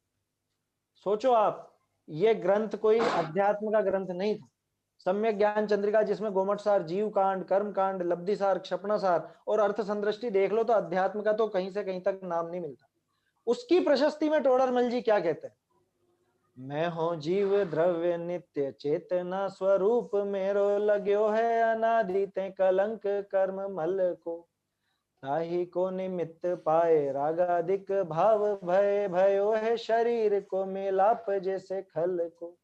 सोचो आप, ये ग्रंथ कोई अध्यात्म का ग्रंथ नहीं था। सम्यक ज्ञान चंद्रिका जिसमें गोमट सार, जीव कांड, कर्म कांड, लब्धि सार, क्षपणा सार और अर्थ संदृष्टि देख लो, तो अध्यात्म का तो कहीं से कहीं तक नाम नहीं मिलता। उसकी प्रशस्ति में टोडरमल जी क्या कहते हैं, मैं हूं जीव द्रव्य नित्य चेतना स्वरूप मेरो, लग्यो है अनादि ते कलंक कर्म मल को, ताही को निमित्त पाए रागादिक भाव भय, भयो है शरीर को मिलाप जैसे खल को,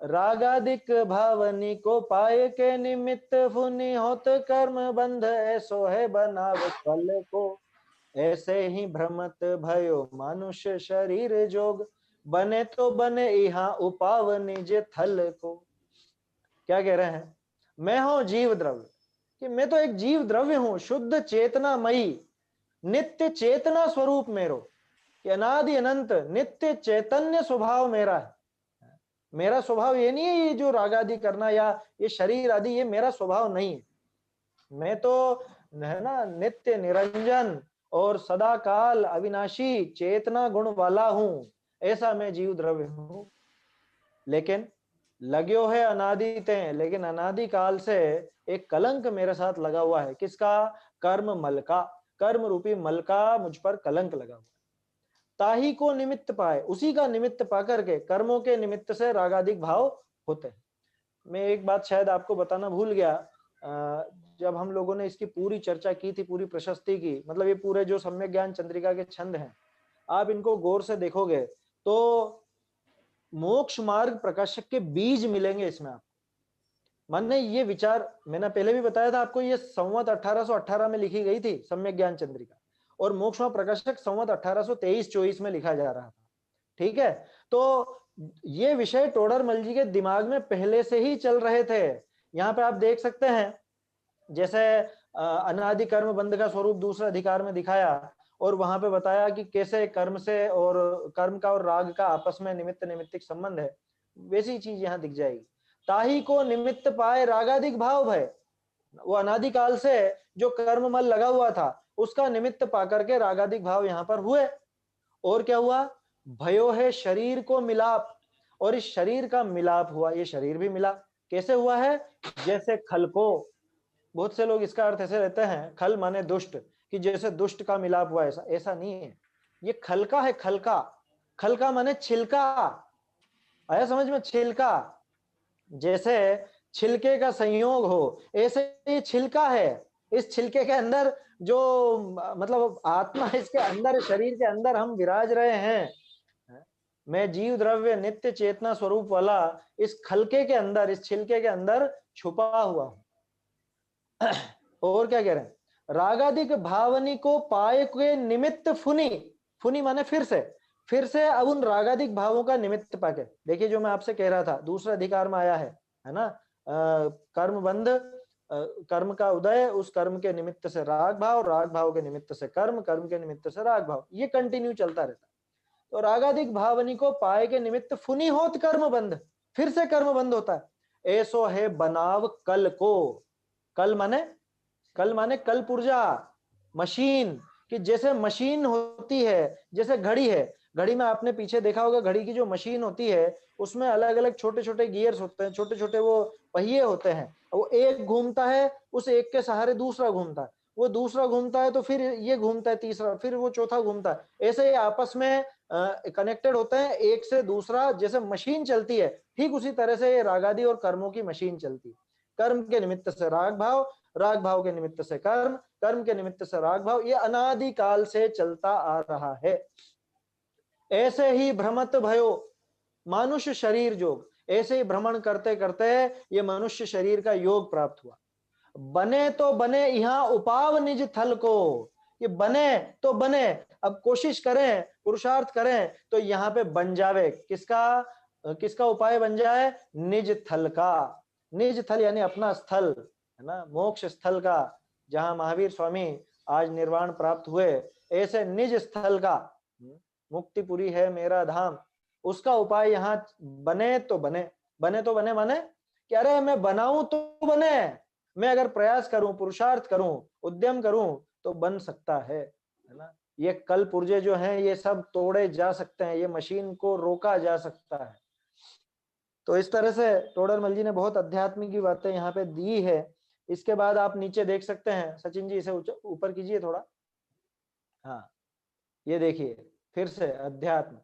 रागादिक भावनी को पाए के निमित्त फुनि होत कर्म बंध, ऐसो है बनाव फल को, ऐसे ही भ्रमत भयो मनुष्य शरीर जोग, बने तो बने यहाँ उपाव निज थल को। क्या कह रहे हैं, मैं हूं जीव द्रव्य, कि मैं तो एक जीव द्रव्य हूं, शुद्ध चेतनामयी, नित्य चेतना स्वरूप मेरो, कि अनादि अनंत नित्य चैतन्य स्वभाव मेरा है। मेरा स्वभाव ये नहीं है ये जो राग आदि करना या ये शरीर आदि, ये मेरा स्वभाव नहीं है। मैं तो है ना नित्य निरंजन और सदा काल अविनाशी चेतना गुण वाला हूं, ऐसा मैं जीव द्रव्य हूं। लेकिन लग्यो है अनादि ते, लेकिन अनादि काल से एक कलंक मेरे साथ लगा हुआ है। किसका, कर्म मल का, कर्म रूपी मल का मुझ पर कलंक लगा हुआ है। ताही को निमित्त पाए, उसी का निमित्त पाकर के, कर्मों के निमित्त से रागादिक भाव होते हैं। मैं एक बात शायद आपको बताना भूल गया, जब हम लोगों ने इसकी पूरी चर्चा की थी, पूरी प्रशस्ति की, मतलब ये पूरे जो सम्यक ज्ञान चंद्रिका के छंद हैं, आप इनको गौर से देखोगे तो मोक्ष मार्ग प्रकाशक के बीज मिलेंगे इसमें आपको। माने ये विचार मैंने पहले भी बताया था आपको, ये संवत 1818 में लिखी गई थी सम्यक ज्ञान चंद्रिका, और मोक्ष मार्ग प्रकाशक संवत 1823-24 में लिखा जा रहा था। ठीक है, तो ये विषय टोडरमल जी के दिमाग में पहले से ही चल रहे थे। यहाँ पे आप देख सकते हैं, जैसे अनादि कर्म बंध का स्वरूप दूसरे अधिकार में दिखाया, और वहां पे बताया कि कैसे कर्म से और कर्म का और राग का आपस में निमित्त निमित्तिक संबंध है, वैसी चीज यहाँ दिख जाएगी। ताही को निमित्त पाए रागादिक भाव भय, वो अनादिकाल से जो कर्म मल लगा हुआ था उसका निमित्त पाकर के रागादिक भाव यहाँ पर हुए। और क्या हुआ, भयो है शरीर को मिलाप, और इस शरीर का मिलाप हुआ, ये शरीर भी मिला। कैसे हुआ है, जैसे खल को, बहुत से लोग इसका अर्थ ऐसे लेते हैं, खल माने दुष्ट, कि जैसे दुष्ट का मिलाप हुआ, ऐसा ऐसा नहीं है, ये खल का है, खल का। खलका माने छिलका, आया समझ में? छिलका, जैसे छिलके का संयोग हो, ऐसे ये छिलका है। इस छिलके के अंदर जो मतलब आत्मा, इसके अंदर, शरीर के अंदर हम विराज रहे हैं। मैं जीव द्रव्य नित्य चेतना स्वरूप वाला इस खलके के अंदर, इस छिलके के अंदर छुपा हुआ हूं। और क्या कह रहे हैं? रागादिक भावनी को पाए के निमित्त फुनी, फुनी माने फिर से अब उन रागादिक भावों का निमित्त पाके। देखिए जो मैं आपसे कह रहा था, दूसरे अधिकार में आया है ना, कर्म बंध, कर्म का उदय, उस कर्म के निमित्त से राग भाव के निमित्त से कर्म के निमित्त से राग भाव, ये कंटिन्यू चलता रहता है। तो रागादिक भावनी को पाए के निमित्त फुनी होत कर्म बंध, फिर से कर्म बंद होता है। ऐसो है बनाव कल को, कल माने कल पुर्जा, मशीन, कि जैसे मशीन होती है, जैसे घड़ी है, घड़ी में आपने पीछे देखा होगा, घड़ी की जो मशीन होती है उसमें अलग अलग छोटे छोटे गियर्स होते हैं, छोटे छोटे वो पहिए होते हैं। वो एक घूमता है, उस एक के सहारे दूसरा घूमता है, वो दूसरा घूमता है तो फिर ये घूमता है तीसरा, फिर वो चौथा घूमता है। ऐसे ही आपस में कनेक्टेड होते हैं, एक से दूसरा जैसे मशीन चलती है, ठीक उसी तरह से ये रागादि और कर्मों की मशीन चलती है। कर्म के निमित्त से राग भाव के निमित्त से कर्म के निमित्त से राग भाव, ये अनादि काल से चलता आ रहा है। ऐसे ही भ्रमत भयो मनुष्य शरीर जोग, ऐसे ही भ्रमण करते करते ये मनुष्य शरीर का योग प्राप्त हुआ। बने तो बने यहाँ उपाव निज थल को, ये बने तो बने, अब कोशिश करें, पुरुषार्थ करें तो यहाँ पे बन जावे। किसका उपाय बन जाए? निज थल का। निज थल यानी अपना स्थल है ना, मोक्ष स्थल का, जहां महावीर स्वामी आज निर्वाण प्राप्त हुए, ऐसे निज स्थल का, मुक्तिपुरी है मेरा धाम, उसका उपाय यहाँ बने तो बने। बने तो बने माने कि अरे मैं बनाऊं तो बने, मैं अगर प्रयास करूं, पुरुषार्थ करूं, उद्यम करूं तो बन सकता है ना। ये कल पुर्जे जो हैं ये सब तोड़े जा सकते हैं, ये मशीन को रोका जा सकता है। तो इस तरह से टोडरमल जी ने बहुत आध्यात्मिक की बातें यहाँ पे दी है। इसके बाद आप नीचे देख सकते हैं, सचिन जी इसे ऊपर कीजिए थोड़ा। हाँ, ये देखिए फिर से अध्यात्म,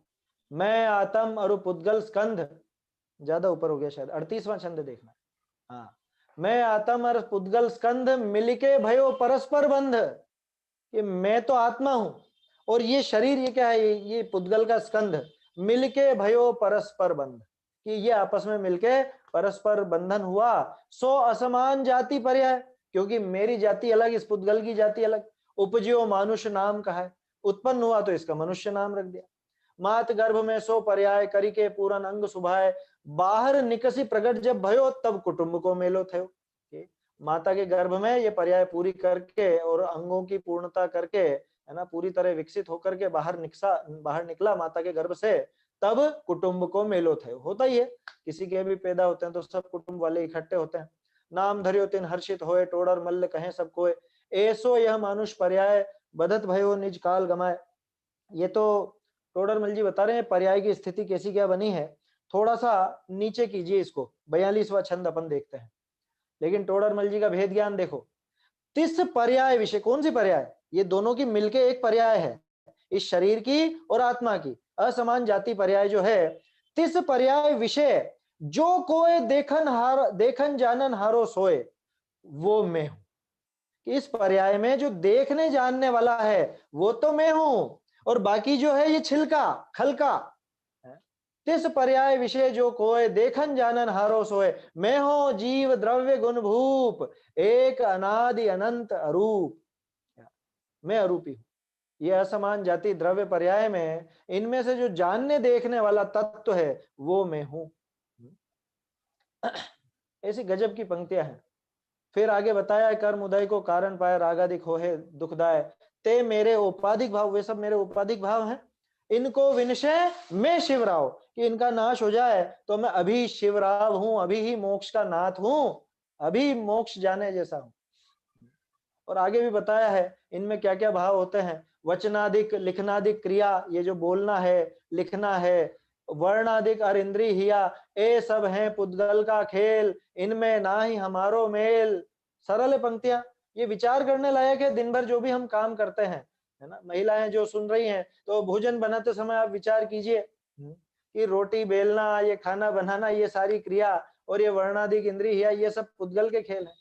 मैं आत्म और पुद्गल स्कंध, ज्यादा ऊपर हो गया शायद, 38वां छंद देखना। हाँ, मैं आत्म और पुद्गल स्कंध मिलके भयो परस्पर बंध, कि मैं तो आत्मा हूं और ये शरीर, ये क्या है, ये पुद्गल का स्कंध, मिलके भयो परस्पर बंध, कि ये आपस में मिलके परस्पर बंधन हुआ। सो असमान जाति पर्याय, क्योंकि मेरी जाति अलग, इस पुद्गल की जाति अलग। उपजियो मानुष नाम कहा है, उत्पन्न हुआ तो इसका मनुष्य नाम रख दिया। मात गर्भ में सो पर्याय करी के पूरन अंग सुभाए, बाहर निकसी प्रगट जब भयो तब कुटुंब को मेलो थयो। माता के गर्भ में ये पर्याय पूरी करके और अंगों की पूर्णता करके, है ना, पूरी तरह विकसित होकर के बाहर निकला माता के गर्भ से, तब कुटुंब को मेलो थयो। होता ही है, किसी के भी पैदा होते हैं तो सब कुटुंब वाले इकट्ठे होते हैं। नाम धरियो तिन हर्षित होए, टोडर मल्ल कहें सब कोय, ऐसो यह मानुष पर्याय बदत भयो निज काल गमाए। ये तो टोडरमल जी बता रहे हैं पर्याय की स्थिति कैसी क्या बनी है। थोड़ा सा नीचे कीजिए इसको, 42वां छंद अपन देखते हैं। लेकिन टोडरमल जी का भेद ज्ञान देखो। तिस पर्याय विषय, कौन सी पर्याय? ये दोनों की मिलके एक पर्याय है, इस शरीर की और आत्मा की, असमान जाति पर्याय जो है। तिस पर्याय विषय जो कोई देखन जानन हारो सोए, वो मैं हूं। इस पर्याय में जो देखने जानने वाला है वो तो मैं हूं, और बाकी जो है ये छिलका, खलका। तिस पर्याय विषय जो कोय देखन जानन हारो सोए, मैं हो जीव द्रव्य गुण भूप, एक अनादि अनंत अरूप। मैं अरूपी हूं। ये असमान जाति द्रव्य पर्याय में इनमें से जो जानने देखने वाला तत्व है वो मैं हूं। ऐसी गजब की पंक्तियां हैं। फिर आगे बताया, कर्म उदय को कारण पाए, रागादिक हो है दुखदाय, ते मेरे औपाधिक भाव, वे सब मेरे औपाधिक भाव हैं, इनको विनशय मैं शिवराव, कि इनका नाश हो जाए तो मैं अभी शिवराव हूं, अभी ही मोक्ष का नाथ हूं, अभी मोक्ष जाने जैसा हूं। और आगे भी बताया है इनमें क्या क्या भाव होते हैं। वचनादिक, लिखनादिक क्रिया, ये जो बोलना है, लिखना है, वर्णादिक अरिंद्री हिया, ए सब है पुद्गल का खेल, इनमें ना ही हमारो मेल। सरल पंक्तियां, ये विचार करने लायक है। दिन भर जो भी हम काम करते हैं, है ना। महिलाएं जो सुन रही हैं, तो भोजन बनाते समय आप विचार कीजिए कि रोटी बेलना, ये खाना बनाना, ये सारी क्रिया और ये वर्णाधिक इंद्रिय, ये सब पुद्गल के खेल हैं।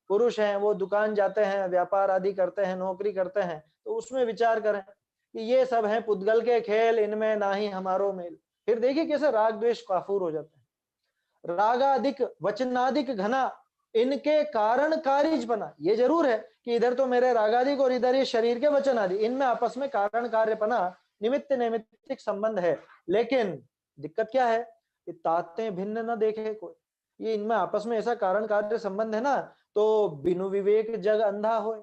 पुरुष हैं वो दुकान जाते हैं, व्यापार आदि करते हैं, नौकरी करते हैं, तो उसमें विचार करें कि ये सब हैं पुद्गल के खेल, इनमें ना ही हमारो मेल। फिर देखिए कैसे राग द्वेष काफूर हो जाते हैं। रागाधिक वचनाधिक घना, इनके कारण कारिज बना। ये जरूर है कि इधर तो मेरे रागाधिक और इधर ये शरीर के वचन आदि, इनमें आपस में कारण कार्यपना, निमित्त नैमित्तिक संबंध है। लेकिन दिक्कत क्या है कि ताते भिन्न न देखे कोई, ये इनमें आपस में ऐसा कारण कार्य संबंध है ना, तो बिनु विवेक जग अंधा होए।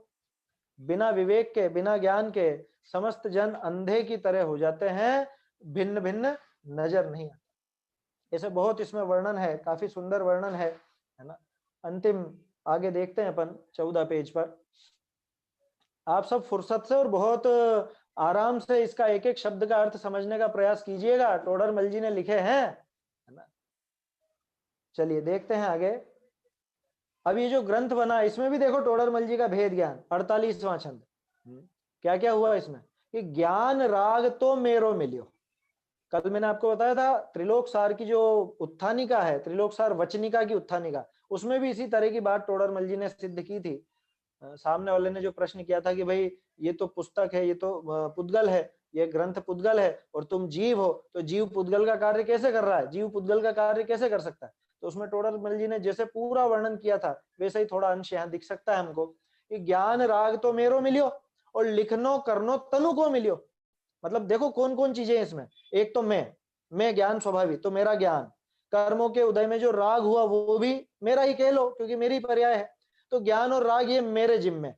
बिना विवेक के, बिना ज्ञान के समस्त जन अंधे की तरह हो जाते हैं, भिन्न भिन्न नजर नहीं आता। ऐसे बहुत इसमें वर्णन है, काफी सुंदर वर्णन है ना। अंतिम आगे देखते हैं अपन 14 पेज पर। आप सब फुर्सत से और बहुत आराम से इसका एक एक शब्द का अर्थ समझने का प्रयास कीजिएगा, टोडरमल जी ने लिखे हैं, है ना। चलिए देखते हैं आगे। अब ये जो ग्रंथ बना, इसमें भी देखो टोडरमल जी का भेद ज्ञान, 48वां छंद। क्या क्या हुआ इसमें कि ज्ञान राग तो मेरो मिलियो। कल मैंने आपको बताया था त्रिलोक सार की जो उत्थानिका है, त्रिलोक सार वचनिका की उत्थानिका, उसमें भी इसी तरह की बात टोडरमल जी ने सिद्ध की थी। सामने वाले ने जो प्रश्न किया था कि भाई ये तो पुस्तक है, ये तो पुद्गल है, ये ग्रंथ पुद्गल है और तुम जीव हो, तो जीव पुद्गल का कार्य कैसे कर रहा है, जीव पुद्गल का कार्य कैसे कर सकता है। तो उसमें टोडरमल जी ने जैसे पूरा वर्णन किया था, वैसे ही थोड़ा अंश यहाँ दिख सकता है हमको कि ज्ञान राग तो मेरो मिलियो और लिखनो करनो तनु को मिलियो। मतलब देखो कौन कौन चीजें इसमें, एक तो मैं ज्ञान स्वभावी, तो मेरा ज्ञान, कर्मों के उदय में जो राग हुआ वो भी मेरा ही कह लो क्योंकि मेरी पर्याय है, तो ज्ञान और राग ये मेरे जिम्मे।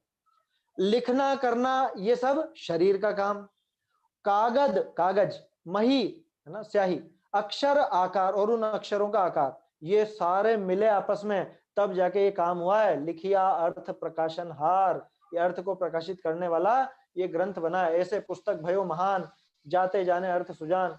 लिखना करना ये सब शरीर का काम, कागज मही है ना, स्याही, अक्षर आकार और उन अक्षरों का आकार, ये सारे मिले आपस में तब जाके ये काम हुआ है। लिखिया अर्थ प्रकाशन हार, ये अर्थ को प्रकाशित करने वाला ये ग्रंथ बना है। ऐसे पुस्तक भयो महान, जाते जाने अर्थ सुजान।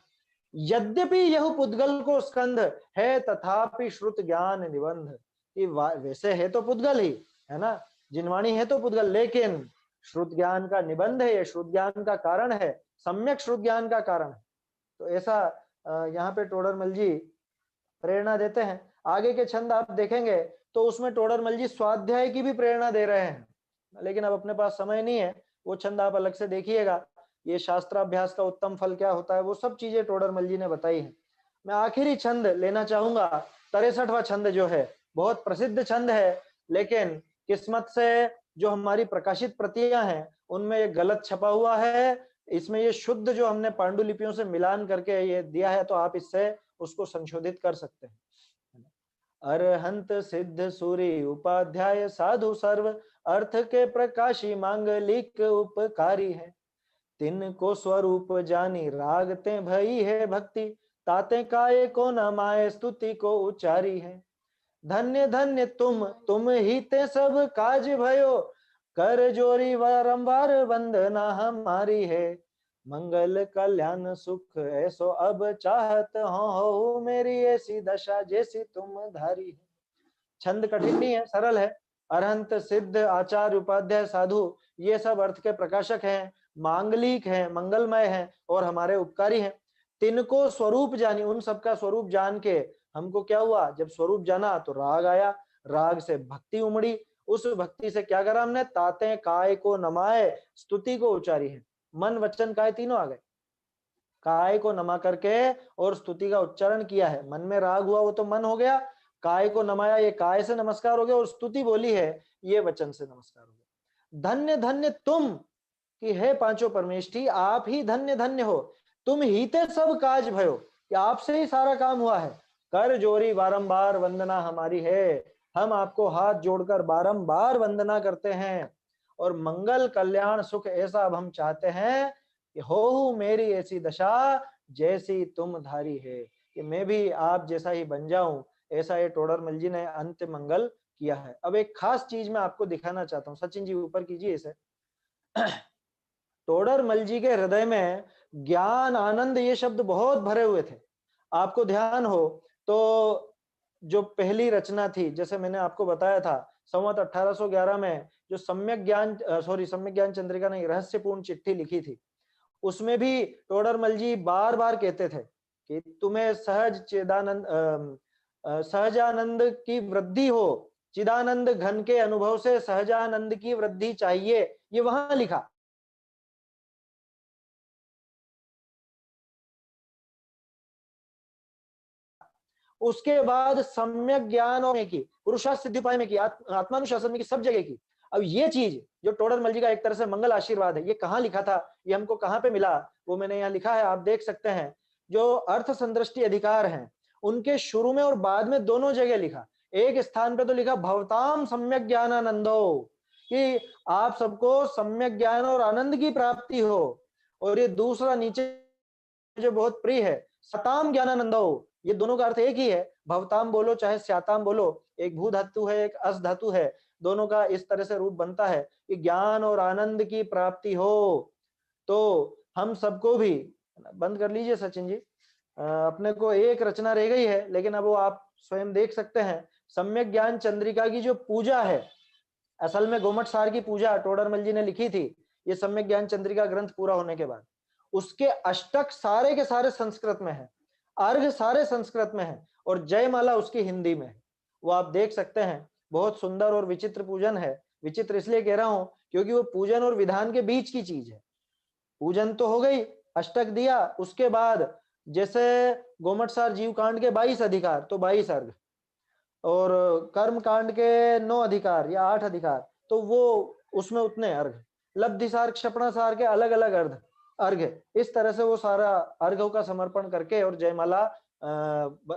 यद्यपि यह पुद्गल को स्कंध है, तथापि श्रुत ज्ञान निबंध। ये वैसे है तो पुद्गल ही है ना, जिनवाणी है तो पुद्गल, लेकिन श्रुत ज्ञान का निबंध है, ये श्रुत ज्ञान का कारण है, सम्यक श्रुत ज्ञान का कारण है। तो ऐसा यहाँ पे टोडरमल जी प्रेरणा देते हैं। आगे के छंद आप देखेंगे तो उसमें टोडरमल जी स्वाध्याय की भी प्रेरणा दे रहे हैं, लेकिन अब अपने पास समय नहीं है, वो छंद आप अलग से देखिएगा। ये शास्त्राभ्यास का उत्तम फल क्या होता है, वो सब चीजें टोडरमल जी ने बताई है। मैं आखिरी छंद लेना चाहूंगा, 63वां छंद जो है बहुत प्रसिद्ध छंद है, लेकिन किस्मत से जो हमारी प्रकाशित प्रतियां हैं उनमें ये गलत छपा हुआ है। इसमें ये शुद्ध जो हमने पांडुलिपियों से मिलान करके ये दिया है, तो आप इससे उसको संशोधित कर सकते हैं। अरहंत सिद्ध सूरी उपाध्याय साधु सर्व, अर्थ के प्रकाशी मांगलिक उपकारी है। तिनको स्वरूप जानी रागते भई है भक्ति, ताते काय को न माए स्तुति को उचारी है। धन्य धन्य तुम ही ते सब काज भयो, कर जोरी बारंबार वंदना हमारी है। मंगल कल्याण सुख ऐसो अब चाहत हो, मेरी ऐसी दशा जैसी तुम धारी है। छंद कठिन नहीं है, सरल है। अरहंत सिद्ध आचार्य उपाध्याय साधु ये सब अर्थ के प्रकाशक हैं, मांगलिक हैं, मंगलमय हैं और हमारे उपकारी हैं। तिनको स्वरूप जानी, उन सबका स्वरूप जान के हमको क्या हुआ, जब स्वरूप जाना तो राग आया, राग से भक्ति उमड़ी, उस भक्ति से क्या करा हमने, ताते काय को नमाए स्तुति को उचारी है। मन वचन काय तीनों आ गए, काय को नमा करके और स्तुति का उच्चारण किया है। मन में राग हुआ वो तो मन हो गया, काय को नमाया ये काय से नमस्कार हो गया, और स्तुति बोली है ये वचन से नमस्कार हो गया। धन्य धन्य तुम कि है पांचों परमेष्ठी, आप ही धन्य धन्य हो, तुम ही ते सब काज भयो, कि आपसे ही सारा काम हुआ है। कर जोरी बारंबार वंदना हमारी है, हम आपको हाथ जोड़कर बारंबार वंदना करते हैं। और मंगल कल्याण सुख ऐसा अब हम चाहते हैं कि हो मेरी ऐसी दशा जैसी तुम धारी है, कि मैं भी आप जैसा ही बन जाऊं, ऐसा ये टोडरमल जी ने अंत मंगल किया है। अब एक खास चीज मैं आपको दिखाना चाहता हूँ, सचिन जी ऊपर कीजिए इसे। टोडरमल जी के हृदय में ज्ञान आनंद ये शब्द बहुत भरे हुए थे। आपको ध्यान हो तो जो पहली रचना थी, जैसे मैंने आपको बताया था संवत 1811 में जो सम्यक ज्ञान चंद्रिका नहीं, रहस्यपूर्ण चिट्ठी लिखी थी, उसमें भी टोडरमल जी बार बार कहते थे कि तुम्हें सहजानंद की वृद्धि हो, चिदानंद घन के अनुभव से सहजानंद की वृद्धि चाहिए, ये वहां लिखा। उसके बाद सम्यक ज्ञान और की, पुरुषार्थ सिद्धि उपाय में की, आत्मानुशासन में की, सब जगह की। अब ये चीज जो टोडरमल जी का एक तरह से मंगल आशीर्वाद है, ये कहाँ लिखा था, ये हमको कहाँ पे मिला, वो मैंने यहाँ लिखा है, आप देख सकते हैं। जो अर्थ संदृष्टि अधिकार हैं, उनके शुरू में और बाद में दोनों जगह लिखा। एक स्थान पे तो लिखा भवताम सम्यक ज्ञानानंदो, कि आप सबको सम्यक ज्ञान और आनंद की प्राप्ति हो। और ये दूसरा नीचे जो बहुत प्रिय है, सताम ज्ञानानंदो, ये दोनों का अर्थ एक ही है। भवताम बोलो चाहे स्याताम बोलो, एक भू धातु है, एक अस धातु है, दोनों का इस तरह से रूप बनता है कि ज्ञान और आनंद की प्राप्ति हो। तो हम सबको भी, बंद कर लीजिए सचिन जी, अपने को एक रचना रह गई है, लेकिन अब वो आप स्वयं देख सकते हैं। सम्यक ज्ञान चंद्रिका की जो पूजा है, असल में गोमट सार की पूजा टोडरमल जी ने लिखी थी ये सम्यक ज्ञान चंद्रिका ग्रंथ पूरा होने के बाद। उसके अष्टक सारे के सारे संस्कृत में है, अर्घ सारे संस्कृत में है, और जयमाला उसकी हिंदी में है। वो आप देख सकते हैं, बहुत सुंदर और विचित्र पूजन है। विचित्र इसलिए कह रहा हूं क्योंकि वो पूजन और विधान के बीच की चीज है। पूजन तो हो गई, अष्टक दिया, उसके बाद जैसे गोमट सार जीव कांड के 22 अधिकार तो 22 अर्घ, और कर्म कांड के 9 अधिकार या 8 अधिकार तो वो उसमें उतने अर्घ, लब्धिसार क्षपणासार के अलग अलग अर्घ, इस तरह से वो सारा अर्घों का समर्पण करके और जयमाला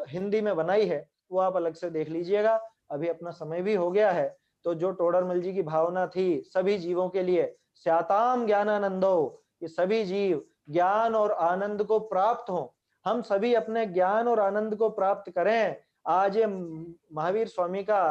हिंदी में बनाई है। वो आप अलग से देख लीजिएगा। अभी अपना समय भी हो गया है, तो जो टोडरमल जी की भावना थी सभी जीवों के लिए, स्याताम ज्ञानानंदो, ये सभी जीव ज्ञान और आनंद को प्राप्त हो, हम सभी अपने ज्ञान और आनंद को प्राप्त करें। आज ये महावीर स्वामी का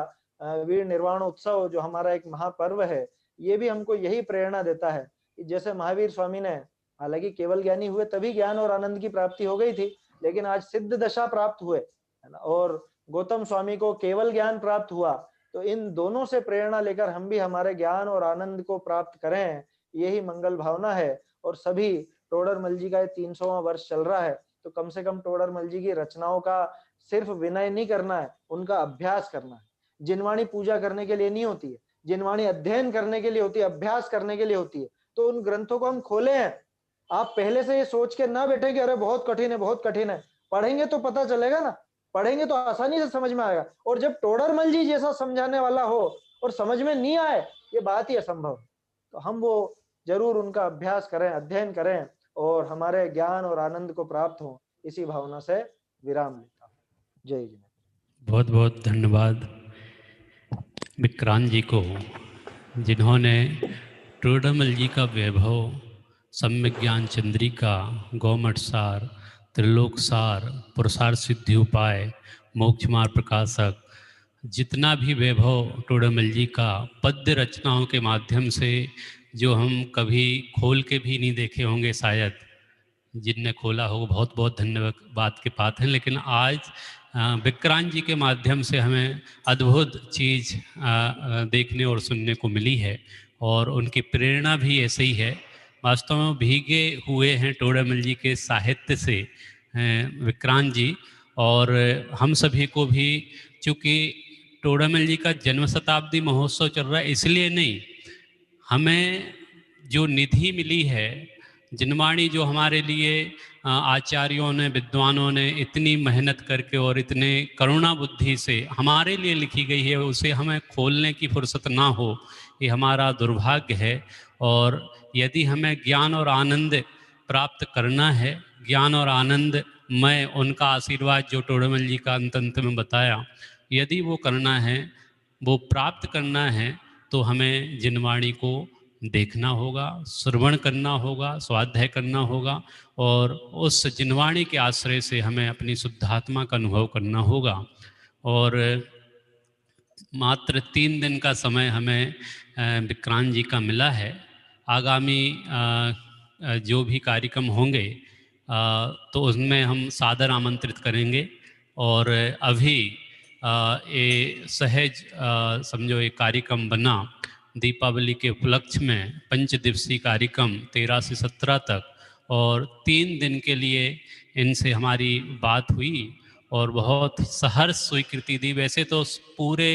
वीर निर्वाण उत्सव जो हमारा एक महापर्व है, ये भी हमको यही प्रेरणा देता है कि जैसे महावीर स्वामी ने, हालांकि केवल ज्ञानी हुए तभी ज्ञान और आनंद की प्राप्ति हो गई थी, लेकिन आज सिद्ध दशा प्राप्त हुए, है ना, और गौतम स्वामी को केवल ज्ञान प्राप्त हुआ। तो इन दोनों से प्रेरणा लेकर हम भी हमारे ज्ञान और आनंद को प्राप्त करें, यही मंगल भावना है। और सभी, टोडरमल जी का 300वां वर्ष चल रहा है, तो कम से कम टोडरमल जी की रचनाओं का सिर्फ विनय नहीं करना है, उनका अभ्यास करना है। जिनवाणी पूजा करने के लिए नहीं होती है, जिनवाणी अध्ययन करने के लिए होती है, अभ्यास करने के लिए होती है। तो उन ग्रंथों को हम खोले हैं, आप पहले से ये सोच के ना बैठे कि अरे बहुत कठिन है, बहुत कठिन है। पढ़ेंगे तो पता चलेगा ना, पढ़ेंगे तो आसानी से समझ में आएगा। और जब टोडरमल जी जैसा समझाने वाला हो और समझ में नहीं आए, ये बात ही असंभव। तो हम वो जरूर उनका अभ्यास करें, अध्ययन करें, और हमारे ज्ञान और आनंद को प्राप्त हो, इसी भावना से विराम लेता हूँ। जय जय। बहुत बहुत धन्यवाद विक्रांत जी को, जिन्होंने टोडरमल जी का वैभव, सम्यक ज्ञान चंद्रिका, गौमठ सार, त्रिलोक सार, पुरुषार्थ सिद्धि उपाय, मोक्ष मार्ग प्रकाशक, जितना भी वैभव टोडरमल जी का पद्य रचनाओं के माध्यम से, जो हम कभी खोल के भी नहीं देखे होंगे शायद, जिनने खोला हो बहुत बहुत धन्यवाद के पात्र हैं। लेकिन आज विक्रांत जी के माध्यम से हमें अद्भुत चीज़ देखने और सुनने को मिली है, और उनकी प्रेरणा भी ऐसे ही है। वास्तव में भीगे हुए हैं टोडरमल जी के साहित्य से विक्रांत जी, और हम सभी को भी, चूँकि टोडरमल जी का जन्म शताब्दी महोत्सव चल रहा है, इसलिए नहीं, हमें जो निधि मिली है, जिनवाणी जो हमारे लिए आचार्यों ने, विद्वानों ने इतनी मेहनत करके और इतने करुणा बुद्धि से हमारे लिए लिखी गई है, उसे हमें खोलने की फुर्सत ना हो, ये हमारा दुर्भाग्य है। और यदि हमें ज्ञान और आनंद प्राप्त करना है, ज्ञान और आनंद में उनका आशीर्वाद जो टोडरमल जी का अंत में बताया, यदि वो करना है, वो प्राप्त करना है, तो हमें जिनवाणी को देखना होगा, श्रवण करना होगा, स्वाध्याय करना होगा, और उस जिनवाणी के आश्रय से हमें अपनी शुद्धात्मा का अनुभव करना होगा। और मात्र 3 दिन का समय हमें विक्रांत जी का मिला है। आगामी जो भी कार्यक्रम होंगे तो उसमें हम सादर आमंत्रित करेंगे। और अभी ये सहज समझो एक कार्यक्रम बना दीपावली के उपलक्ष्य में, 5 दिवसीय कार्यक्रम 13 से 17 तक, और 3 दिन के लिए इनसे हमारी बात हुई और बहुत सहर्ष स्वीकृति दी। वैसे तो पूरे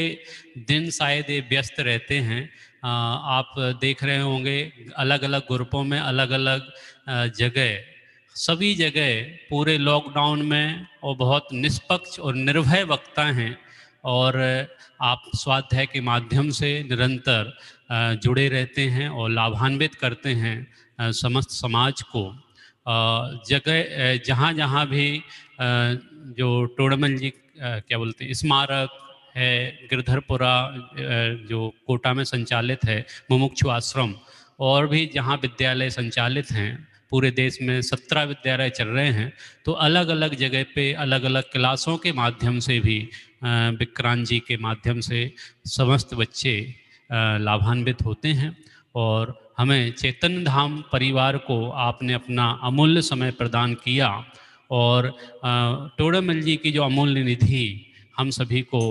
दिन शायद ये व्यस्त रहते हैं, आप देख रहे होंगे अलग अलग ग्रुपों में अलग अलग जगह, सभी जगह पूरे लॉकडाउन में, और बहुत निष्पक्ष और निर्भय वक्ता हैं, और आप स्वाध्याय के माध्यम से निरंतर जुड़े रहते हैं और लाभान्वित करते हैं समस्त समाज को। जगह जहाँ जहाँ भी जो टोडरमल जी क्या बोलते हैं स्मारक है, गिरधरपुरा जो कोटा में संचालित है मुमुक्षु आश्रम, और भी जहाँ विद्यालय संचालित हैं, पूरे देश में 17 विद्यालय चल रहे हैं, तो अलग अलग जगह पे अलग अलग क्लासों के माध्यम से भी विक्रांत जी के माध्यम से समस्त बच्चे लाभान्वित होते हैं। और हमें चैतन्य धाम परिवार को आपने अपना अमूल्य समय प्रदान किया, और टोडरमल जी की जो अमूल्य निधि हम सभी को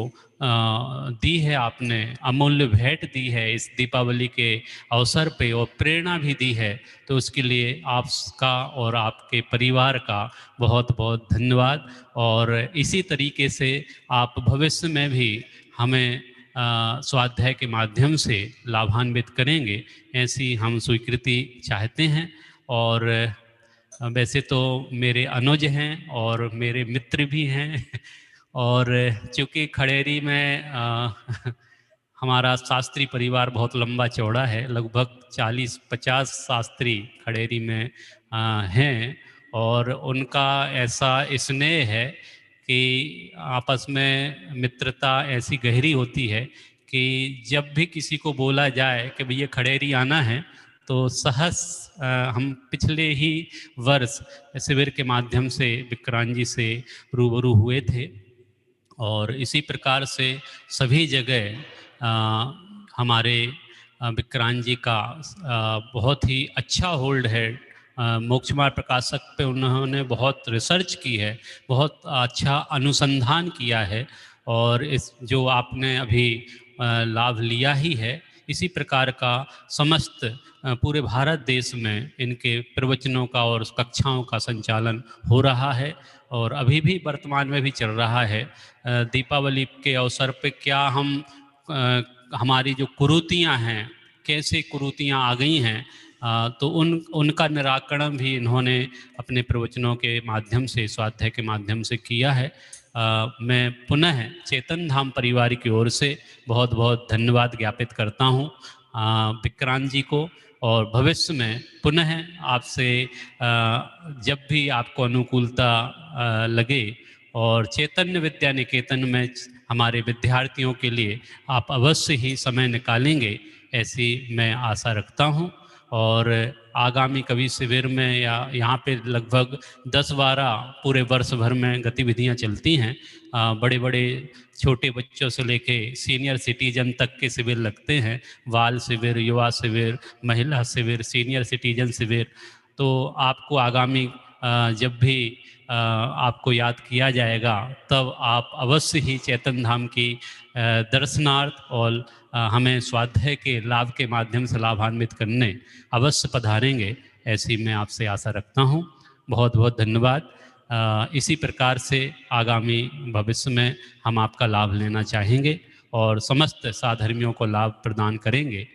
दी है, आपने अमूल्य भेंट दी है इस दीपावली के अवसर पे, और प्रेरणा भी दी है, तो उसके लिए आपका और आपके परिवार का बहुत बहुत धन्यवाद। और इसी तरीके से आप भविष्य में भी हमें स्वाध्याय के माध्यम से लाभान्वित करेंगे, ऐसी हम स्वीकृति चाहते हैं। और वैसे तो मेरे अनुज हैं और मेरे मित्र भी हैं, और चूँकि खड़ेरी में हमारा शास्त्री परिवार बहुत लंबा चौड़ा है, लगभग 40-50 शास्त्री खड़ेरी में हैं, और उनका ऐसा स्नेह है कि आपस में मित्रता ऐसी गहरी होती है कि जब भी किसी को बोला जाए कि भैया खड़ेरी आना है, तो सहस हम पिछले ही वर्ष शिविर के माध्यम से विक्रांत जी से रूबरू हुए थे, और इसी प्रकार से सभी जगह हमारे विक्रांत जी का बहुत ही अच्छा होल्ड है। मोक्ष मार्ग प्रकाशक पे उन्होंने बहुत रिसर्च की है, बहुत अच्छा अनुसंधान किया है, और इस जो आपने अभी लाभ लिया ही है, इसी प्रकार का समस्त पूरे भारत देश में इनके प्रवचनों का और कक्षाओं का संचालन हो रहा है, और अभी भी वर्तमान में भी चल रहा है। दीपावली के अवसर पे क्या हम हमारी जो कुरीतियाँ हैं, कैसे कुरीतियाँ आ गई हैं, तो उनका निराकरण भी इन्होंने अपने प्रवचनों के माध्यम से, स्वाध्याय के माध्यम से किया है। मैं पुनः चेतन धाम परिवार की ओर से बहुत बहुत धन्यवाद ज्ञापित करता हूँ विक्रांत जी को, और भविष्य में पुनः आपसे जब भी आपको अनुकूलता लगे और चैतन्य विद्या निकेतन में हमारे विद्यार्थियों के लिए आप अवश्य ही समय निकालेंगे, ऐसी मैं आशा रखता हूँ। और आगामी कवि शिविर में या यहाँ पे लगभग 10-12 पूरे वर्ष भर में गतिविधियाँ चलती हैं। बड़े बड़े छोटे बच्चों से लेके सीनियर सिटीजन तक के शिविर लगते हैं, बाल शिविर, युवा शिविर, महिला शिविर, सीनियर सिटीजन शिविर। तो आपको आगामी जब भी आपको याद किया जाएगा, तब आप अवश्य ही चैतन्य धाम की दर्शनार्थ और हमें स्वाध्याय के लाभ के माध्यम से लाभान्वित करने अवश्य पधारेंगे, ऐसी मैं आपसे आशा रखता हूँ। बहुत बहुत धन्यवाद। इसी प्रकार से आगामी भविष्य में हम आपका लाभ लेना चाहेंगे और समस्त साधर्मियों को लाभ प्रदान करेंगे,